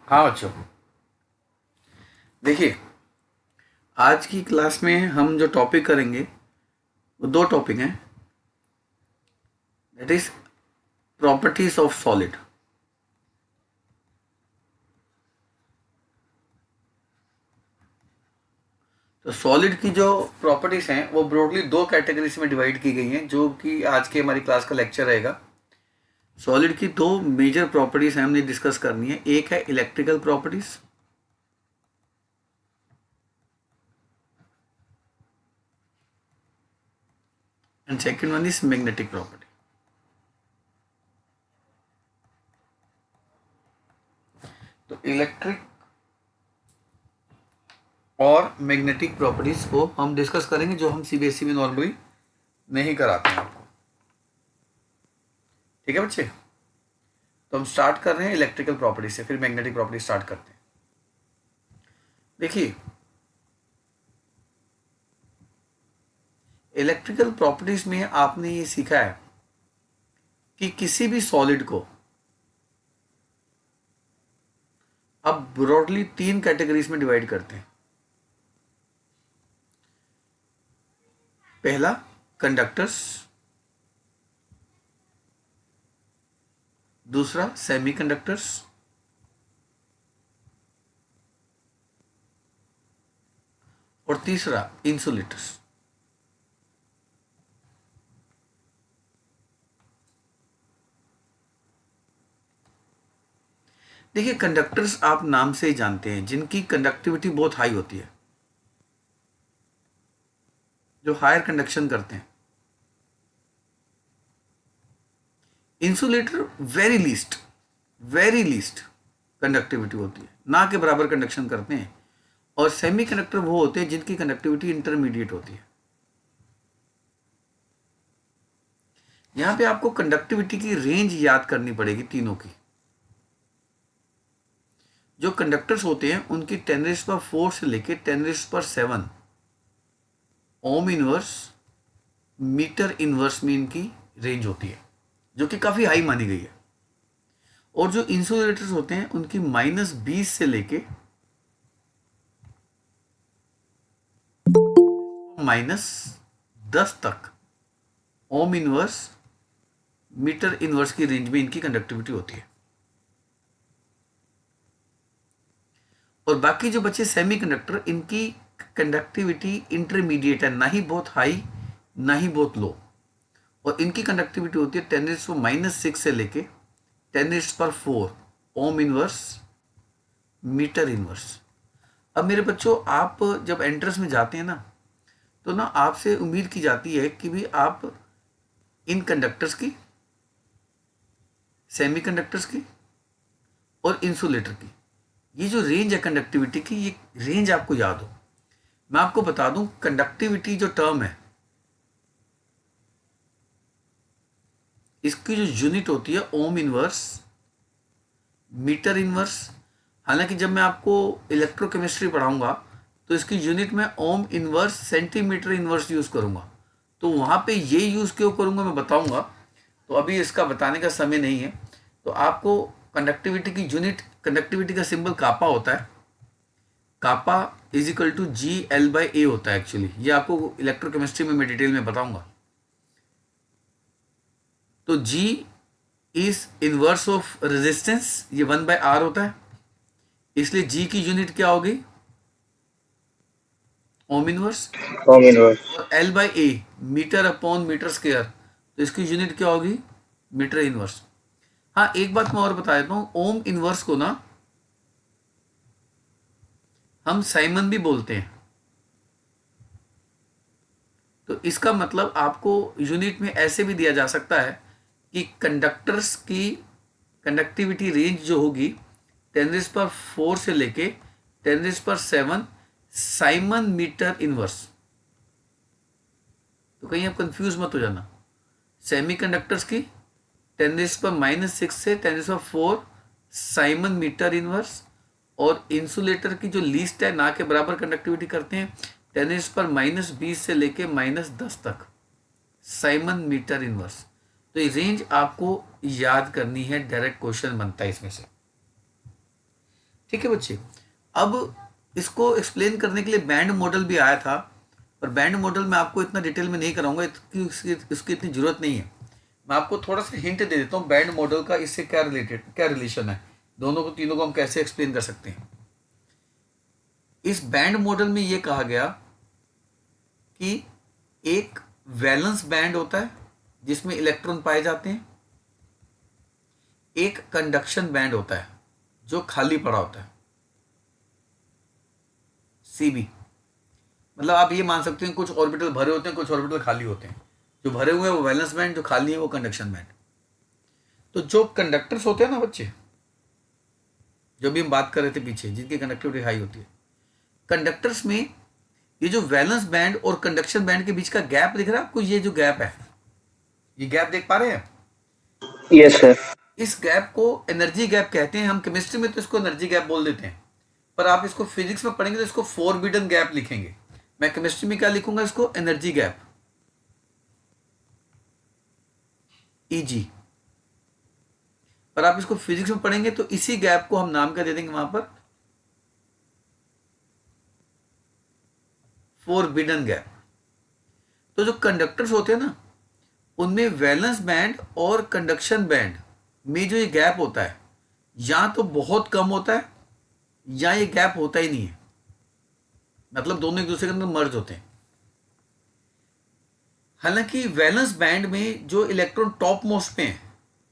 हाँ बच्चों, देखिए, आज की क्लास में हम जो टॉपिक करेंगे वो दो टॉपिक हैं। That is properties of solid. तो सॉलिड की जो प्रॉपर्टीज हैं वो ब्रॉडली दो कैटेगरीज में डिवाइड की गई हैं, जो कि आज की हमारी क्लास का लेक्चर रहेगा। सॉलिड की दो मेजर प्रॉपर्टीज हैं, हमने डिस्कस करनी है। एक है electrical properties and second one is magnetic property. तो इलेक्ट्रिक और मैग्नेटिक प्रॉपर्टीज को हम डिस्कस करेंगे, जो हम सीबीएसई में नॉर्मली नहीं कराते हैं आपको। ठीक है बच्चे, तो हम स्टार्ट कर रहे हैं इलेक्ट्रिकल प्रॉपर्टी से, फिर मैग्नेटिक प्रॉपर्टी स्टार्ट करते हैं। देखिए, इलेक्ट्रिकल प्रॉपर्टीज में आपने ये सीखा है कि किसी भी सॉलिड को अब ब्रॉडली तीन कैटेगरीज में डिवाइड करते हैं। पहला, कंडक्टर्स। दूसरा, सेमीकंडक्टर्स। और तीसरा, इंसुलेटर्स। देखिए, कंडक्टर्स आप नाम से ही जानते हैं, जिनकी कंडक्टिविटी बहुत हाई होती है, जो हायर कंडक्शन करते हैं। इंसुलेटर वेरी लीस्ट कंडक्टिविटी होती है, ना के बराबर कंडक्शन करते हैं। और सेमीकंडक्टर वो होते हैं जिनकी कंडक्टिविटी इंटरमीडिएट होती है। यहां पे आपको कंडक्टिविटी की रेंज याद करनी पड़ेगी तीनों की। जो कंडक्टर्स होते हैं उनकी 10⁴ से लेके 10⁷ ओम इनवर्स मीटर इनवर्स में इनकी रेंज होती है, जो कि काफी हाई मानी गई है। और जो इंसुलेटर्स होते हैं उनकी -20 से लेके -10 तक ओम इनवर्स मीटर इनवर्स की रेंज में इनकी कंडक्टिविटी होती है। और बाकी जो बचे सेमीकंडक्टर, इनकी कंडक्टिविटी इंटरमीडिएट है, ना ही बहुत हाई ना ही बहुत लो। और इनकी कंडक्टिविटी होती है 10⁻⁻6 से लेके 10⁴ ओम इनवर्स मीटर इनवर्स। अब मेरे बच्चों, आप जब एंट्रेंस में जाते हैं ना, तो ना आपसे उम्मीद की जाती है कि भी आप इन कंडक्टर्स की, सेमीकंडक्टर्स की और इंसुलेटर की, ये जो रेंज है कंडक्टिविटी की, ये रेंज आपको याद हो। मैं आपको बता दूं, कंडक्टिविटी जो टर्म है, इसकी जो यूनिट होती है ओम इनवर्स मीटर इनवर्स। हालांकि जब मैं आपको इलेक्ट्रोकेमिस्ट्री पढ़ाऊंगा तो इसकी यूनिट में ohm inverse centimetre inverse use करूंगा। तो वहां पे ये यूज क्यों करूंगा मैं बताऊंगा, तो अभी इसका बताने का समय नहीं है। तो आपको कंडक्टिविटी की यूनिट, कंडक्टिविटी का सिंबल कापा होता है। कापा = GL/A होता है एक्चुअली। ये आपको इलेक्ट्रोकेमिस्ट्री में मैं डिटेल में बताऊंगा। तो G is inverse of resistance, ये 1/R होता है, इसलिए G की यूनिट क्या होगी, ओम इनवर्स। Ohm inverse. और L/A metre upon metre square, तो इसकी यूनिट क्या होगी, मीटर इनवर्स। हाँ, एक बात मैं और बता देता हूं, ओम इनवर्स को ना हम साइमन भी बोलते हैं। तो इसका मतलब आपको यूनिट में ऐसे भी दिया जा सकता है कि कंडक्टर्स की कंडक्टिविटी रेंज जो होगी 10⁴ से लेके 10⁷ साइमन मीटर इनवर्स। तो कहीं आप कंफ्यूज मत हो जाना। सेमीकंडक्टर्स की 10⁻⁻6 से 10⁴ साइमन मीटर इनवर्स। और इंसुलेटर की जो लीस्ट है, ना के बराबर कंडक्टिविटी करते हैं, 10⁻20 से लेके -10 तक साइमन मीटर इनवर्स। तो ये रेंज आपको याद करनी है, डायरेक्ट क्वेश्चन बनता है इसमें से। ठीक है बच्चे। अब इसको एक्सप्लेन करने के लिए बैंड मॉडल भी आया था, पर बैंड मॉडल मैं आपको इतना डिटेल में नहीं कराऊंगा, इसकी इतनी ज़रूरत नहीं है। मैं आपको थोड़ा सा हिंट दे देता हूँ बैंड मॉडल का, इससे क्या क्या रिलेशन है, दोनों को तीनों को हम कैसे एक्सप्लेन कर सकते हैं। इस बैंड मॉडल में ये कहा गया कि एक वैलेंस बैंड होता है जिसमें इलेक्ट्रॉन पाए जाते हैं, एक कंडक्शन बैंड होता है जो खाली पड़ा होता है, सीबी। मतलब आप ये मान सकते हैं कुछ ऑर्बिटल भरे होते हैं, कुछ ऑर्बिटल खाली होते हैं। जो भरे हुए हैं वो वैलेंस बैंड, जो खाली है वो कंडक्शन बैंड। तो जो कंडक्टर्स होते हैं ना बच्चे, जो भी हम बात कर रहे थे पीछे, जिनकी कंडक्टिविटी हाई होती है, कंडक्टर्स में ये जो वैलेंस बैंड और कंडक्शन बैंड के बीच का गैप दिख रहा है आपको, ये जो गैप है, ये गैप देख पा रहे हैं? Yes sir. इस गैप को एनर्जी गैप कहते हैं। हम केमिस्ट्री में तो इसको एनर्जी गैप बोल देते हैं, पर आप इसको फिजिक्स में पढ़ेंगे तो इसको फोरबिडन गैप लिखेंगे। मैं केमिस्ट्री में क्या लिखूंगा, इसको एनर्जी गैप, ईजी। पर आप इसको फिजिक्स में पढ़ेंगे तो इसी गैप को हम नाम क्या दे देंगे वहां पर, फोरबिडन गैप। तो जो कंडक्टर्स होते हैं ना, उनमें वैलेंस बैंड और कंडक्शन बैंड में जो ये गैप होता है, या तो बहुत कम होता है या ये गैप होता ही नहीं है। मतलब दोनों एक दूसरे के अंदर मर्ज होते हैं। हालांकि वैलेंस बैंड में जो इलेक्ट्रॉन टॉप मोस्ट पे हैं,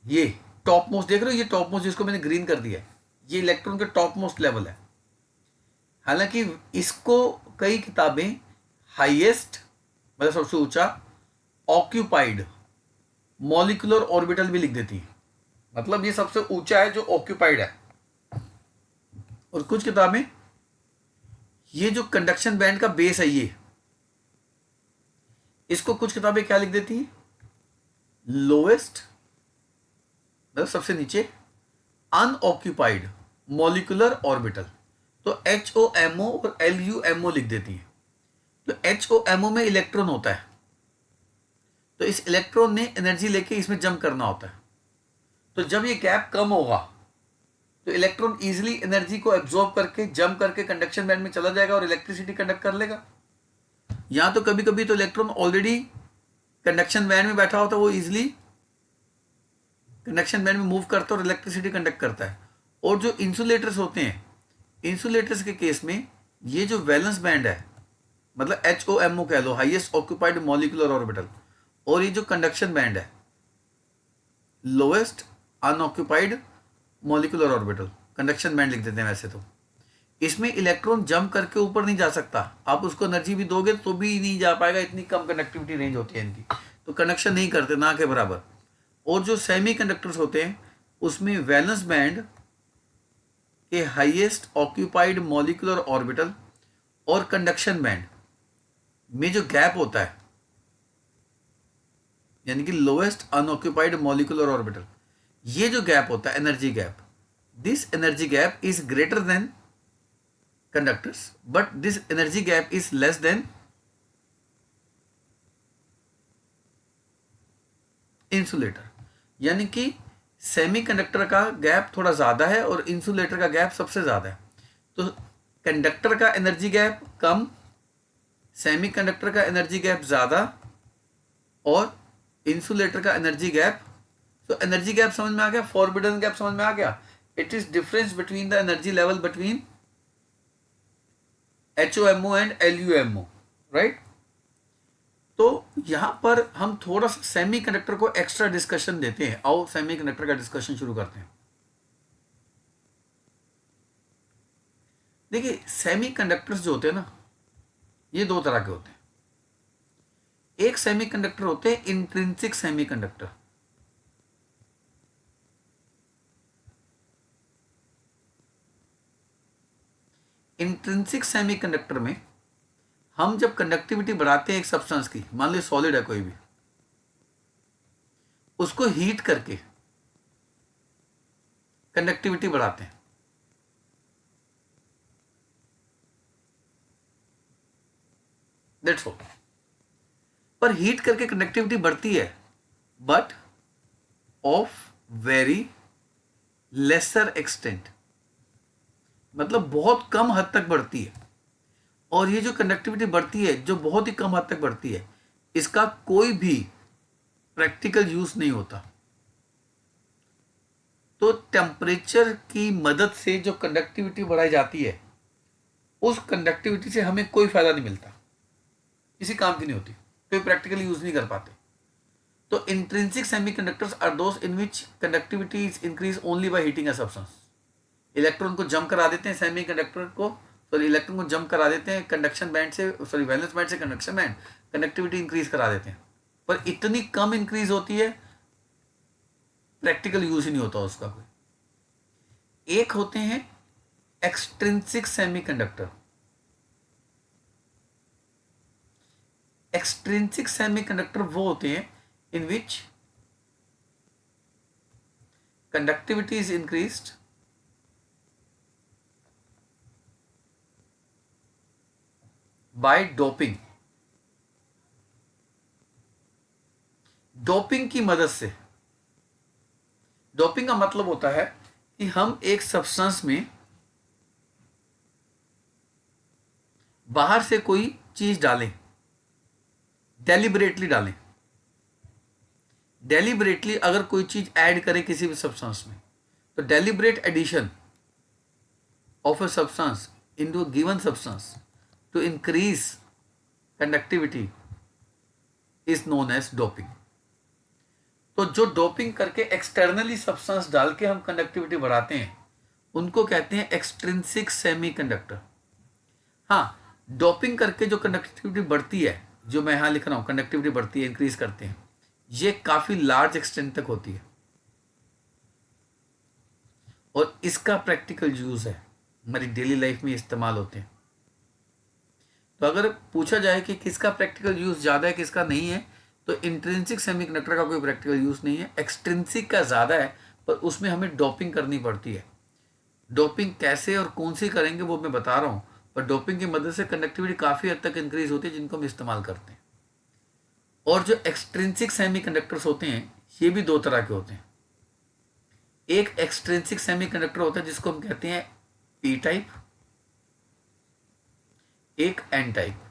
ये टॉप मोस्ट देख रहे हो, ये टॉप मोस्ट जिसको मैंने ग्रीन कर दिया है, ये इलेक्ट्रॉन का टॉप मोस्ट लेवल है। हालांकि इसको कई किताबें हाईएस्ट, मतलब सबसे ऊंचा ऑक्यूपाइड मॉलिक्यूलर ऑर्बिटल भी लिख देती है। मतलब ये सबसे ऊंचा है जो ऑक्यूपाइड है। और कुछ किताबें ये जो कंडक्शन बैंड का बेस है, ये इसको कुछ किताबें क्या लिख देती हैं, लोएस्ट, मतलब सबसे नीचे अनऑक्यूपाइड मॉलिक्यूलर ऑर्बिटल। तो HOMO और LUMO लिख देती है। तो HOMO में इलेक्ट्रॉन होता है, तो इस इलेक्ट्रॉन ने एनर्जी लेके इसमें जंप करना होता है। तो जब ये गैप कम होगा तो इलेक्ट्रॉन इजीली एनर्जी को एब्जॉर्ब करके जंप करके कंडक्शन बैंड में चला जाएगा और इलेक्ट्रिसिटी कंडक्ट कर लेगा। या तो कभी कभी तो इलेक्ट्रॉन ऑलरेडी कंडक्शन बैंड में बैठा होता है, वो इजीली कंडक्शन बैंड में मूव करता है और इलेक्ट्रिसिटी कंडक्ट करता है। और जो इंसुलेटर्स होते हैं, इंसुलेटर्स के केस में ये जो वैलेंस बैंड है, मतलब HOMO कह लो, हाईएस्ट ऑक्यूपाइड मॉलिक्यूलर ऑर्बिटल, और ये जो कंडक्शन बैंड है, lowest unoccupied molecular orbital, conduction band लिख देते हैं वैसे तो। इसमें इलेक्ट्रॉन जंप करके ऊपर नहीं जा सकता, आप उसको एनर्जी भी दोगे तो भी नहीं जा पाएगा, इतनी कम कंडक्टिविटी रेंज होती है इनकी, तो कंडक्शन नहीं करते ना के बराबर। और जो सेमी कंडक्टर्स होते हैं उसमें वैलेंस बैंड के हाईएस्ट ऑक्यूपाइड मॉलिक्यूलर ऑर्बिटल और कंडक्शन बैंड में जो गैप होता है, यानी कि लोएस्ट अनऑक्यूपाइड मॉलिक्यूलर ऑर्बिटल, ये जो गैप होता है energy gap, this energy gap is greater than conductors but this energy gap is less than insulator। यानी कि सेमीकंडक्टर का गैप थोड़ा ज़्यादा है और इंसुलेटर का गैप सबसे ज़्यादा है। तो कंडक्टर का एनर्जी गैप कम, सेमीकंडक्टर का एनर्जी गैप ज़्यादा, और इंसुलेटर का एनर्जी गैप। तो एनर्जी गैप समझ में आ गया, फॉरबिडन गैप समझ में आ गया। It is difference between the energy level between HOMO and LUMO, right. तो यहां पर हम थोड़ा सा सेमी कंडक्टर को एक्स्ट्रा डिस्कशन देते हैं। आओ सेमी कंडक्टर का डिस्कशन शुरू करते हैं। देखिए सेमी कंडक्टर्स जो होते हैं ना, ये दो तरह के होते हैं। एक सेमी कंडक्टर होते हैं intrinsic semi conductor, intrinsic semiconductor में हम जब कंडक्टिविटी बढ़ाते हैं एक सब्सटेंस की, मान लो सॉलिड है कोई भी, उसको हीट करके कंडक्टिविटी बढ़ाते हैं। That's all. पर हीट करके कंडक्टिविटी बढ़ती है, but of very lesser extent. मतलब बहुत कम हद तक बढ़ती है। और ये जो कंडक्टिविटी बढ़ती है, जो बहुत ही कम हद तक बढ़ती है, इसका कोई भी प्रैक्टिकल यूज नहीं होता। तो टेम्परेचर की मदद से जो कंडक्टिविटी बढ़ाई जाती है, उस कंडक्टिविटी से हमें कोई फायदा नहीं मिलता, किसी काम की नहीं होती, कोई प्रैक्टिकल यूज नहीं कर पाते। तो intrinsic semiconductors are those in which conductivity is increase only by heating a substance. Electron को जम करा देते हैं सेमीकंडक्टर को, सॉरी इलेक्ट्रॉन को जम करा देते हैं कंडक्शन बैंड से, सॉरी वैलेंस बैंड से कंडक्शन बैंड, कंडक्टिविटी इंक्रीज करा देते हैं, पर इतनी कम इंक्रीज होती है, प्रैक्टिकल यूज ही नहीं होता उसका कोई। एक होते हैं एक्सट्रिंसिक सेमीकंडक्टर। एक्सट्रिंसिक सेमीकंडक्टर वो होते हैं in which conductivity is increased by doping. Doping की मदद से, डोपिंग का मतलब होता है कि हम एक सब्सटेंस में बाहर से कोई चीज डालें, डेलिबरेटली डालें। डेलिबरेटली अगर कोई चीज ऐड करें किसी भी सब्सटेंस में, तो deliberate addition of a substance into a given substance to increase conductivity is known as doping. तो जो डोपिंग करके एक्सटर्नली सब्सटेंस डाल के हम कंडक्टिविटी बढ़ाते हैं, उनको कहते हैं एक्सट्रिंसिक सेमीकंडक्टर। हाँ, डोपिंग करके जो कंडक्टिविटी बढ़ती है, जो मैं यहाँ लिख रहा हूँ कंडक्टिविटी बढ़ती है, इंक्रीज करते हैं, ये काफी लार्ज एक्सटेंट तक होती है और इसका प्रैक्टिकल यूज है, हमारी डेली लाइफ में इस्तेमाल होते हैं। तो अगर पूछा जाए कि किसका प्रैक्टिकल यूज ज्यादा है किसका नहीं है, तो इंट्रिंसिक सेमीकंडक्टर का कोई प्रैक्टिकल यूज नहीं है, एक्सट्रिंसिक का ज्यादा है, पर उसमें हमें डोपिंग करनी पड़ती है। डोपिंग कैसे और कौन सी करेंगे वो मैं बता रहा हूँ, पर डोपिंग की मदद से कंडक्टिविटी काफी हद तक इंक्रीज होती है, जिनको हम इस्तेमाल करते हैं। और जो एक्सट्रिंसिक सेमीकंडक्टर्स होते हैं, ये भी दो तरह के होते हैं। एक एक्सट्रिंसिक सेमीकंडक्टर होता है जिसको हम कहते हैं पी टाइप, एक एन टाइप।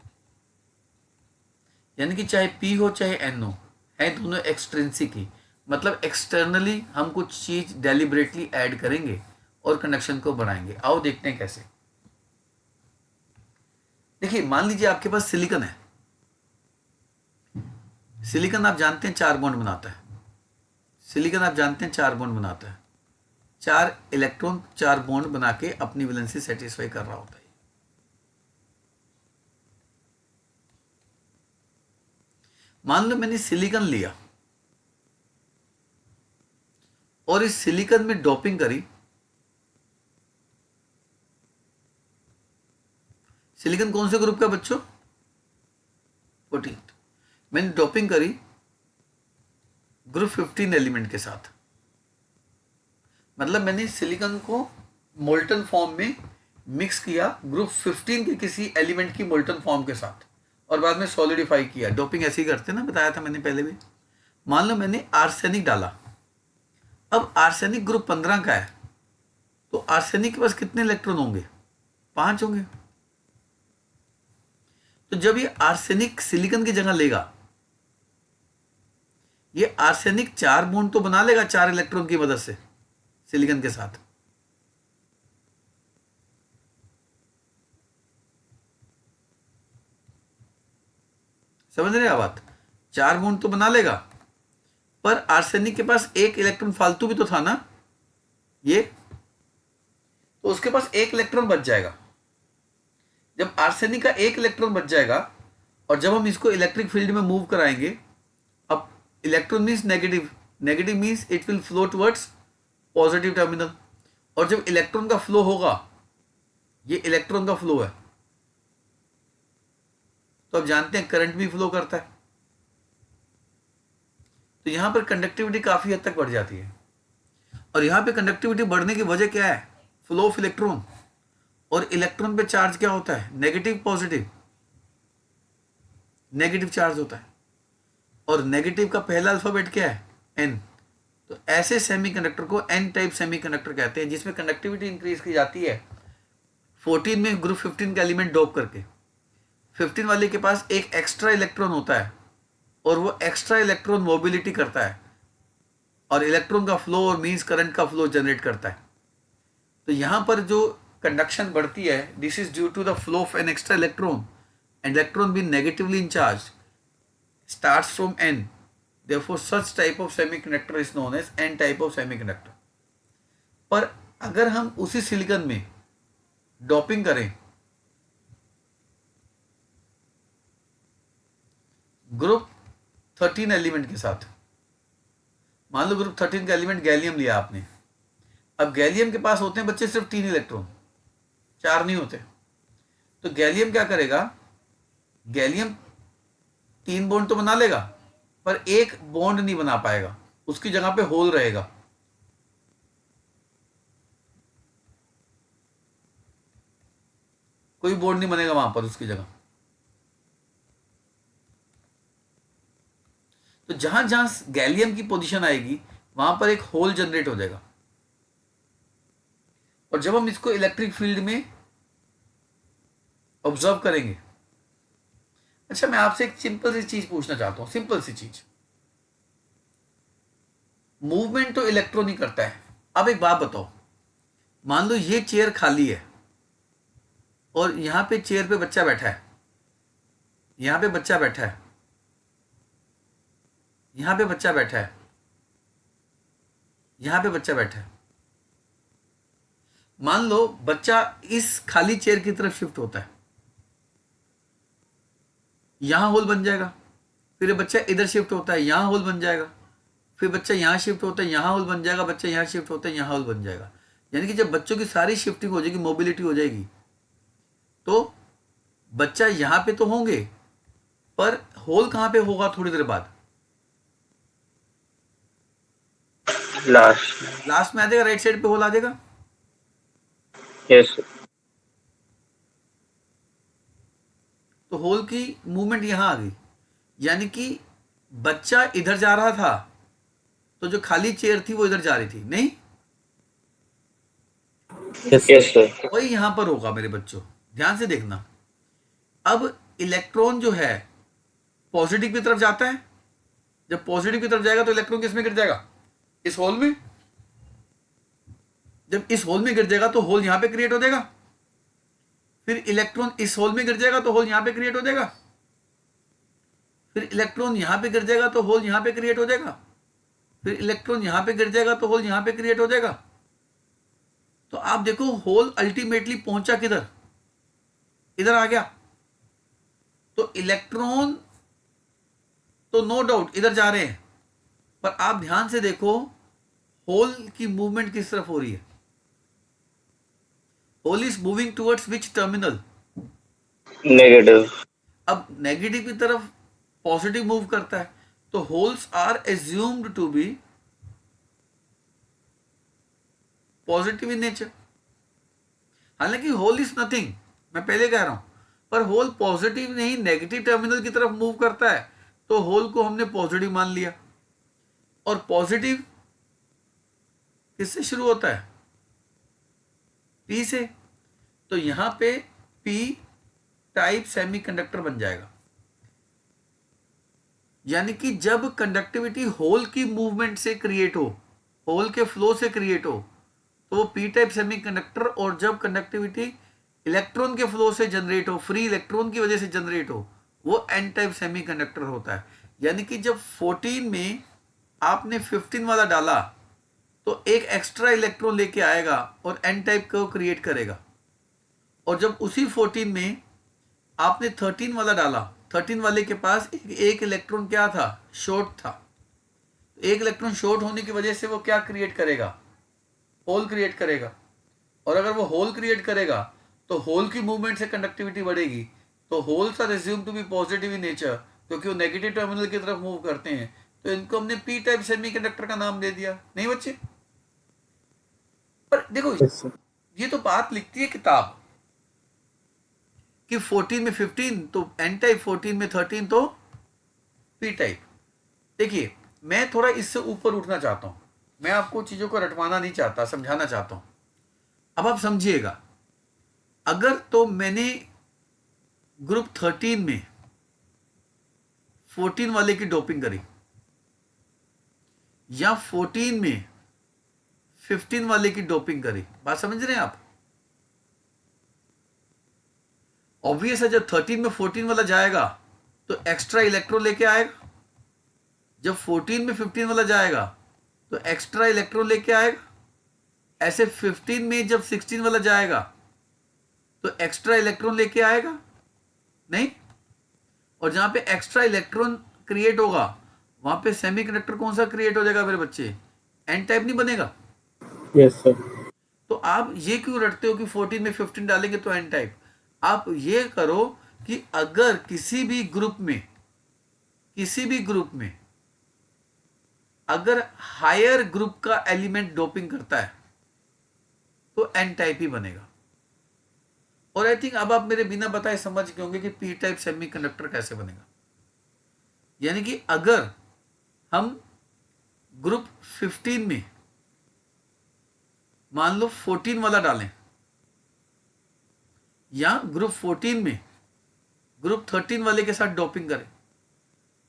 यानी कि चाहे पी हो चाहे एन हो, है दोनों एक्सट्रिंसिक ही, मतलब एक्सटर्नली हम कुछ चीज डेलिबरेटली ऐड करेंगे और कंडक्शन को बढ़ाएंगे। आओ देखते हैं कैसे। देखिए, मान लीजिए आपके पास सिलिकॉन है। सिलिकॉन आप जानते हैं 4 बॉन्ड बनाता है। सिलिकॉन आप जानते हैं 4 बॉन्ड बनाता है, 4 इलेक्ट्रॉन 4 बॉन्ड बना के अपनी वैलेंसी सेटिस्फाई कर रहा होता है। मान लो मैंने सिलिकॉन लिया और इस सिलिकॉन में डोपिंग करी। सिलिकॉन कौन से ग्रुप का बच्चों? 14। मैंने डोपिंग करी ग्रुप 15 एलिमेंट के साथ, मतलब मैंने सिलिकॉन को मोल्टन फॉर्म में मिक्स किया ग्रुप 15 के किसी एलिमेंट की मोल्टन फॉर्म के साथ, और बाद में सॉलिडिफाई किया। डोपिंग ऐसे ही करते ना, बताया था मैंने पहले भी। मान लो मैंने आर्सेनिक डाला। अब आर्सेनिक ग्रुप 15 का है, तो आर्सेनिक के पास कितने इलेक्ट्रॉन होंगे? 5 होंगे। तो जब ये आर्सेनिक सिलिकॉन की जगह लेगा, ये आर्सेनिक 4 बॉन्ड तो बना लेगा 4 इलेक्ट्रॉन की मदद से सिलिकॉन के साथ। समझ रहे हैं बात? 4 बॉन्ड तो बना लेगा, पर आर्सेनिक के पास एक इलेक्ट्रॉन फालतू भी तो था ना, ये, तो उसके पास एक इलेक्ट्रॉन बच जाएगा। जब आर्सेनिक का एक इलेक्ट्रॉन बच जाएगा और जब हम इसको इलेक्ट्रिक फील्ड में मूव कराएंगे, अब electron means negative, negative means it will flow towards positive terminal, और जब इलेक्ट्रॉन का फ्लो होगा, ये इलेक्ट्रॉन का फ्लो है, तो आप जानते हैं करंट भी फ्लो करता है। तो यहां पर कंडक्टिविटी काफी हद तक बढ़ जाती है। और यहां पे कंडक्टिविटी बढ़ने की वजह क्या है? Flow of electron. और इलेक्ट्रॉन पे चार्ज क्या होता है? नेगेटिव पॉजिटिव, नेगेटिव चार्ज होता है। और नेगेटिव का पहला अल्फाबेट क्या है? एन। तो ऐसे सेमीकंडक्टर को एन टाइप सेमीकंडक्टर कहते हैं, जिसमें कंडक्टिविटी इंक्रीज की जाती है 14 में ग्रुप 15 का एलिमेंट डोप करके 15 वाले के पास एक एक्स्ट्रा इलेक्ट्रॉन होता है और वो एक्स्ट्रा इलेक्ट्रॉन मोबिलिटी करता है और इलेक्ट्रॉन का फ्लो और मींस करंट का फ्लो जनरेट करता है। तो यहां पर जो कंडक्शन बढ़ती है, this is due to the flow of an extra electron and electron being negatively in charge starts from n, therefore such type of semiconductor is known as n type of semiconductor। पर अगर हम उसी silicon में doping करें group 13 element के साथ, मान लो group 13 का एलिमेंट गैलियम लिया आपने, अब गैलियम के पास होते हैं बच्चे सिर्फ 3 इलेक्ट्रॉन, 4 नहीं होते। तो गैलियम क्या करेगा, गैलियम 3 बॉन्ड तो बना लेगा पर एक बॉन्ड नहीं बना पाएगा, उसकी जगह पे होल रहेगा। कोई बॉन्ड नहीं बनेगा वहां पर उसकी जगह। तो जहां जहां गैलियम की पोजीशन आएगी वहां पर एक होल जनरेट हो जाएगा। और जब हम इसको इलेक्ट्रिक फील्ड में ऑब्जर्व करेंगे, अच्छा मैं आपसे एक सिंपल सी चीज पूछना चाहता हूं, सिंपल सी चीज, मूवमेंट तो इलेक्ट्रॉन ही करता है। अब एक बात बताओ, मान लो ये चेयर खाली है और यहां पे चेयर पे बच्चा बैठा है, यहां पे बच्चा बैठा है, यहां पे बच्चा बैठा है, यहां पे बच्चा बैठा है। मान लो बच्चा इस खाली चेयर की तरफ शिफ्ट होता है, यहां होल बन जाएगा। फिर बच्चा इधर शिफ्ट होता है, यहां होल बन जाएगा। फिर बच्चा यहां शिफ्ट होता है, यहां होल बन जाएगा। बच्चा यहां शिफ्ट होता है, यहां होल बन जाएगा। यानी कि जब बच्चों की सारी शिफ्टिंग हो जाएगी, मोबिलिटी हो जाएगी, तो बच्चा यहां पे तो होंगे पर होल कहां पे होगा थोड़ी देर बाद, लास्ट में आ जाएगा, राइट साइड पे होल आ जाएगा। Yes sir. तो होल की मूवमेंट यहां आ गई, यानी कि बच्चा इधर जा रहा था तो जो खाली चेयर थी वो इधर जा रही थी, नहीं? Yes sir. वही यहां पर होगा मेरे बच्चों, ध्यान से देखना। अब इलेक्ट्रॉन जो है पॉजिटिव की तरफ जाता है, जब पॉजिटिव की तरफ जाएगा तो इलेक्ट्रॉन किस में गिर जाएगा, इस होल में। जब इस होल में गिर जाएगा तो होल यहां पे क्रिएट हो जाएगा। फिर इलेक्ट्रॉन इस होल में गिर जाएगा तो होल यहां पे क्रिएट हो जाएगा। फिर इलेक्ट्रॉन यहां पे गिर जाएगा तो होल यहां पे क्रिएट हो जाएगा। फिर इलेक्ट्रॉन यहां पे गिर जाएगा तो होल यहां पे क्रिएट हो जाएगा। तो आप देखो होल अल्टीमेटली पहुंचा किधर, इधर आ गया। तो इलेक्ट्रॉन तो नो डाउट इधर जा रहे हैं, पर आप ध्यान से देखो होल की मूवमेंट किस तरफ हो रही है। Hole is moving towards which terminal, negative. अब नेगेटिव की तरफ पॉजिटिव मूव करता है, तो holes are assumed to be positive in nature. हालांकि होल इज नथिंग, मैं पहले कह रहा हूं, पर होल पॉजिटिव नहीं नेगेटिव टर्मिनल की तरफ मूव करता है, तो होल को हमने पॉजिटिव मान लिया। और पॉजिटिव किससे शुरू होता है, पी से। तो यहां पे पी टाइप सेमीकंडक्टर बन जाएगा। यानी कि जब कंडक्टिविटी होल की मूवमेंट से क्रिएट हो, होल के फ्लो से क्रिएट हो, तो वो पी टाइप सेमीकंडक्टर। और जब कंडक्टिविटी इलेक्ट्रॉन के फ्लो से जनरेट हो, फ्री इलेक्ट्रॉन की वजह से जनरेट हो, वो एन टाइप सेमीकंडक्टर होता है। यानी कि जब 14 में आपने 15 वाला डाला तो एक एक्स्ट्रा इलेक्ट्रॉन लेके आएगा और एन टाइप को क्रिएट करेगा। और जब उसी 14 में आपने 13 वाला डाला, 13 वाले के पास एक इलेक्ट्रॉन क्या था, शॉर्ट था। एक इलेक्ट्रॉन शॉर्ट होने की वजह से वो क्या क्रिएट करेगा, होल क्रिएट करेगा। और अगर वो होल क्रिएट करेगा तो होल की मूवमेंट से कंडक्टिविटी बढ़ेगी। तो holes are assume to be positive in nature, क्योंकि वो नेगेटिव टर्मिनल की तरफ मूव करते हैं। तो इनको हमने पी टाइप सेमीकंडक्टर का नाम दे दिया, नहीं बच्चे? पर देखो ये तो बात लिखती है किताब कि 14 में 15 तो एन टाइप, 14 में 13 तो पी टाइप। देखिए मैं थोड़ा इससे ऊपर उठना चाहता हूं, मैं आपको चीजों को रटवाना नहीं चाहता, समझाना चाहता हूं। अब आप समझिएगा, अगर तो मैंने ग्रुप 13 में 14 वाले की डोपिंग करी या 14 में 15 वाले की डोपिंग करी, बात समझ रहे हैं आप? ऑब्वियस है, जब 13 में 14 वाला जाएगा तो एक्स्ट्रा इलेक्ट्रॉन लेके आएगा, जब 14 में 15 वाला जाएगा तो एक्स्ट्रा इलेक्ट्रॉन लेके आएगा, ऐसे 15 में जब 16 वाला जाएगा तो एक्स्ट्रा इलेक्ट्रॉन लेके आएगा नहीं? और जहां पे एक्स्ट्रा इलेक्ट्रॉन क्रिएट होगा वहां पे सेमीकंडक्टर कौन सा क्रिएट हो जाएगा मेरे बच्चे? एन टाइप नहीं बनेगा। Yes sir. तो आप ये क्यों रटते हो कि 14 में 15 डालेंगे तो एन टाइप? आप ये करो कि अगर किसी भी ग्रुप में अगर हायर ग्रुप का एलिमेंट डोपिंग करता है तो एन टाइप ही बनेगा। और आई थिंक अब आप मेरे बिना बताए समझ गए होंगे कि पी टाइप सेमीकंडक्टर कैसे बनेगा। यानी कि अगर हम ग्रुप 15 में मान लो 14 वाला डालें या ग्रुप 14 में ग्रुप 13 वाले के साथ डोपिंग करें,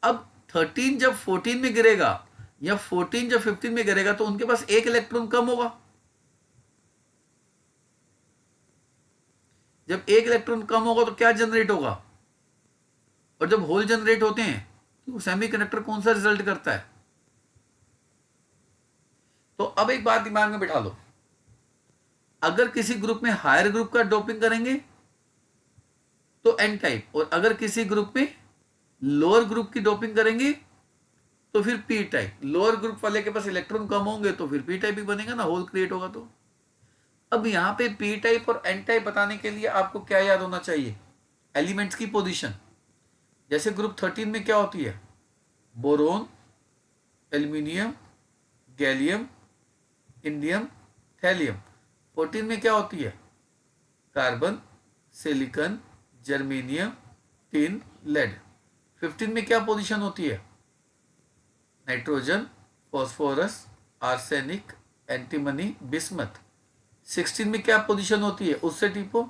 अब 13 जब 14 में गिरेगा या 14 जब 15 में गिरेगा तो उनके पास एक इलेक्ट्रॉन कम होगा। जब एक इलेक्ट्रॉन कम होगा तो क्या जनरेट होगा? और जब होल जनरेट होते हैं तो सेमीकंडक्टर कौन सा रिजल्ट करता है? तो अब एक बात दिमाग में बिठा लो, अगर किसी ग्रुप में हायर ग्रुप का डोपिंग करेंगे तो एन टाइप, और अगर किसी ग्रुप में लोअर ग्रुप की डोपिंग करेंगे तो फिर पी टाइप। लोअर ग्रुप वाले के पास इलेक्ट्रॉन कम होंगे तो फिर पी टाइप ही बनेगा ना, होल क्रिएट होगा। तो अब यहां पे पी टाइप और एन टाइप बताने के लिए आपको क्या याद होना चाहिए? एलिमेंट्स की पोजीशन। जैसे ग्रुप 13 में क्या होती है? Boron, aluminium, gallium, indium, thallium. 14 में क्या होती है? Carbon, silicon, germanium, tin, lead. 15 में क्या पोजीशन होती है? Nitrogen, phosphorus, arsenic, antimony, bismuth. 16 में क्या पोजीशन होती है? उससे टिपो,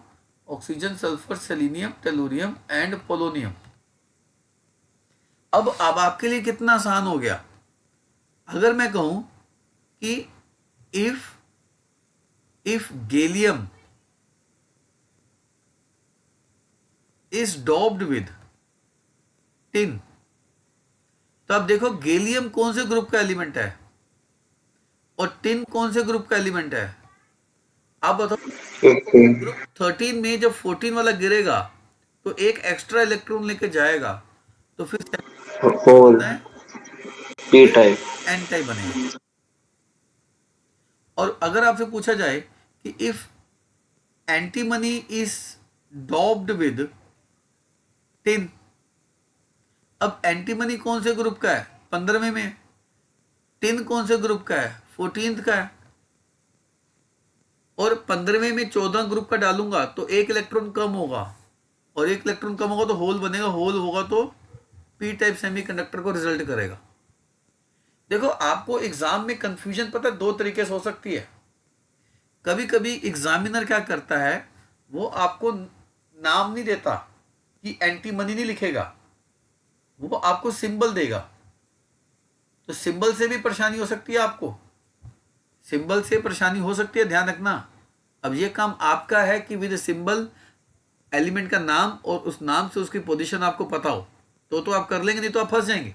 oxygen, sulphur, selenium, tellurium and polonium. अब आपके लिए कितना आसान हो गया अगर मैं कहूं कि if gallium is doped with tin, तो अब देखो गैलियम कौन से ग्रुप का एलिमेंट है और टिन कौन से ग्रुप का एलिमेंट है? अब बताओ, ग्रुप 13 में जब 14 वाला गिरेगा तो एक एक्स्ट्रा इलेक्ट्रॉन लेके जाएगा तो फिर होल पी फिर टाइप। एन टाइप बनेगा। और अगर आपसे पूछा जाए कि if antimony is doped with tin, अब एंटीमनी कौन से ग्रुप का है? 15वें में। टिन कौन से ग्रुप का है? 14th का है। और 15वें में 14 ग्रुप का डालूंगा तो एक इलेक्ट्रॉन कम होगा, और एक इलेक्ट्रॉन कम होगा तो होल बनेगा, होल होगा तो पी टाइप सेमीकंडक्टर को रिजल्ट करेगा। देखो आपको एग्जाम में कंफ्यूजन पता है दो तरीके से हो सकती है। कभी कभी एग्जामिनर क्या करता है, वो आपको नाम नहीं देता कि एंटीमनी नहीं लिखेगा, वो आपको सिंबल देगा। तो सिंबल से भी परेशानी हो सकती है आपको, सिंबल से परेशानी हो सकती है, ध्यान रखना। अब ये काम आपका है कि विद सिंबल एलिमेंट का नाम और उस नाम से उसकी पोजीशन आपको पता हो तो आप कर लेंगे, नहीं तो आप फंस जाएंगे।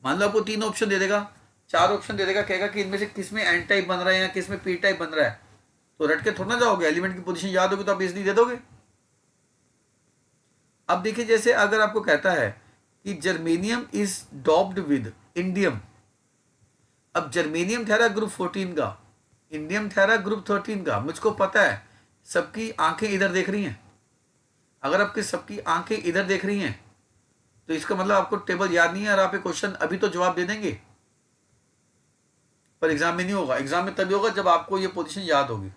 मान लो आपको 3 ऑप्शन दे देगा, 4 ऑप्शन दे देगा, कहेगा कि इनमें से किस में एन टाइप बन रहा है या किस में पी टाइप बन रहा है, तो रट के थोड़ा ना जाओगे। एलिमेंट की पोजीशन याद होगी तो आप इजली दे दोगे। अब देखिए, जैसे अगर आपको कहता है कि germanium is doped with indium, अब जर्मेनियम ठहरा ग्रुप 14 का, इंडियम ठहरा ग्रुप 13 का। मुझको पता है सबकी आंखें इधर देख रही हैं, अगर आपकी सबकी आंखें इधर देख रही हैं तो इसका मतलब आपको टेबल याद नहीं है और आप ये क्वेश्चन अभी तो जवाब दे देंगे, पर एग्जाम में नहीं होगा। एग्जाम में तभी होगा जब आपको ये पोजीशन याद होगी।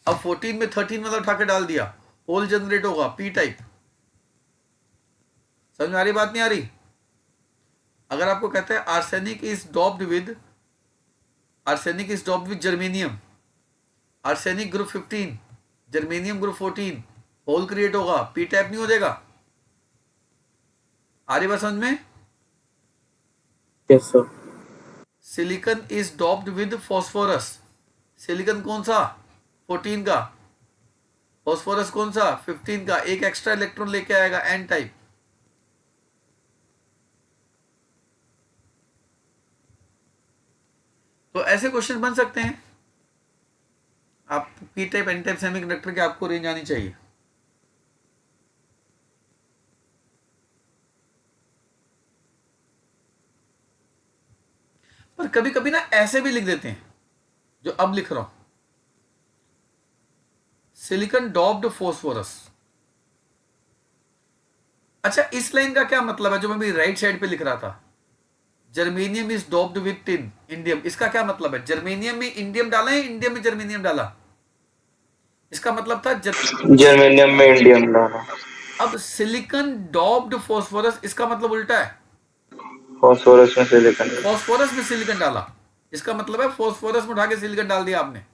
अब 14 में 13 वाला उठा के डाल दिया, होल जनरेट होगा, पी टाइप। समझ में आ रही बात, नहीं आ रही? अगर आपको कहता है arsenic is doped with germanium, arsenic group 15, germanium group 14, hole create होगा, पी टाइप नहीं हो जाएगा? आ रही बात समझ में? Yes, sir. Silicon is doped with phosphorus. Silicon कौन सा? 14 का। फॉस्फोरस कौन सा? 15 का। एक एक्स्ट्रा इलेक्ट्रॉन लेके आएगा, एन टाइप। तो ऐसे क्वेश्चन बन सकते हैं। आप P type N type semiconductor की आपको रेंज आनी चाहिए। पर कभी कभी ना ऐसे भी लिख देते हैं, जो अब लिख रहा हूं, सिलिकॉन डॉप्ड फॉस्फोरस। अच्छा, इस लाइन का क्या मतलब है जो मैं भी राइट साइड पे लिख रहा था? Germanium is doped with tin indium, इसका क्या मतलब है? जर्मेनियम में इंडियम डाला है, इंडियम में जर्मेनियम डाला? इसका मतलब था जर्मेनियम में इंडियम डाला, अब सिलिकॉन डॉप्ड फॉस्फोरस, इसका मतलब उल्टा है, फॉस्फोरस में सिलिकॉन डाला। फॉस्फोरस में सिलिकॉन डाला। इसका मतलब है फॉस्फोरस में उठा के सिलिकॉन डाल दिया आपने।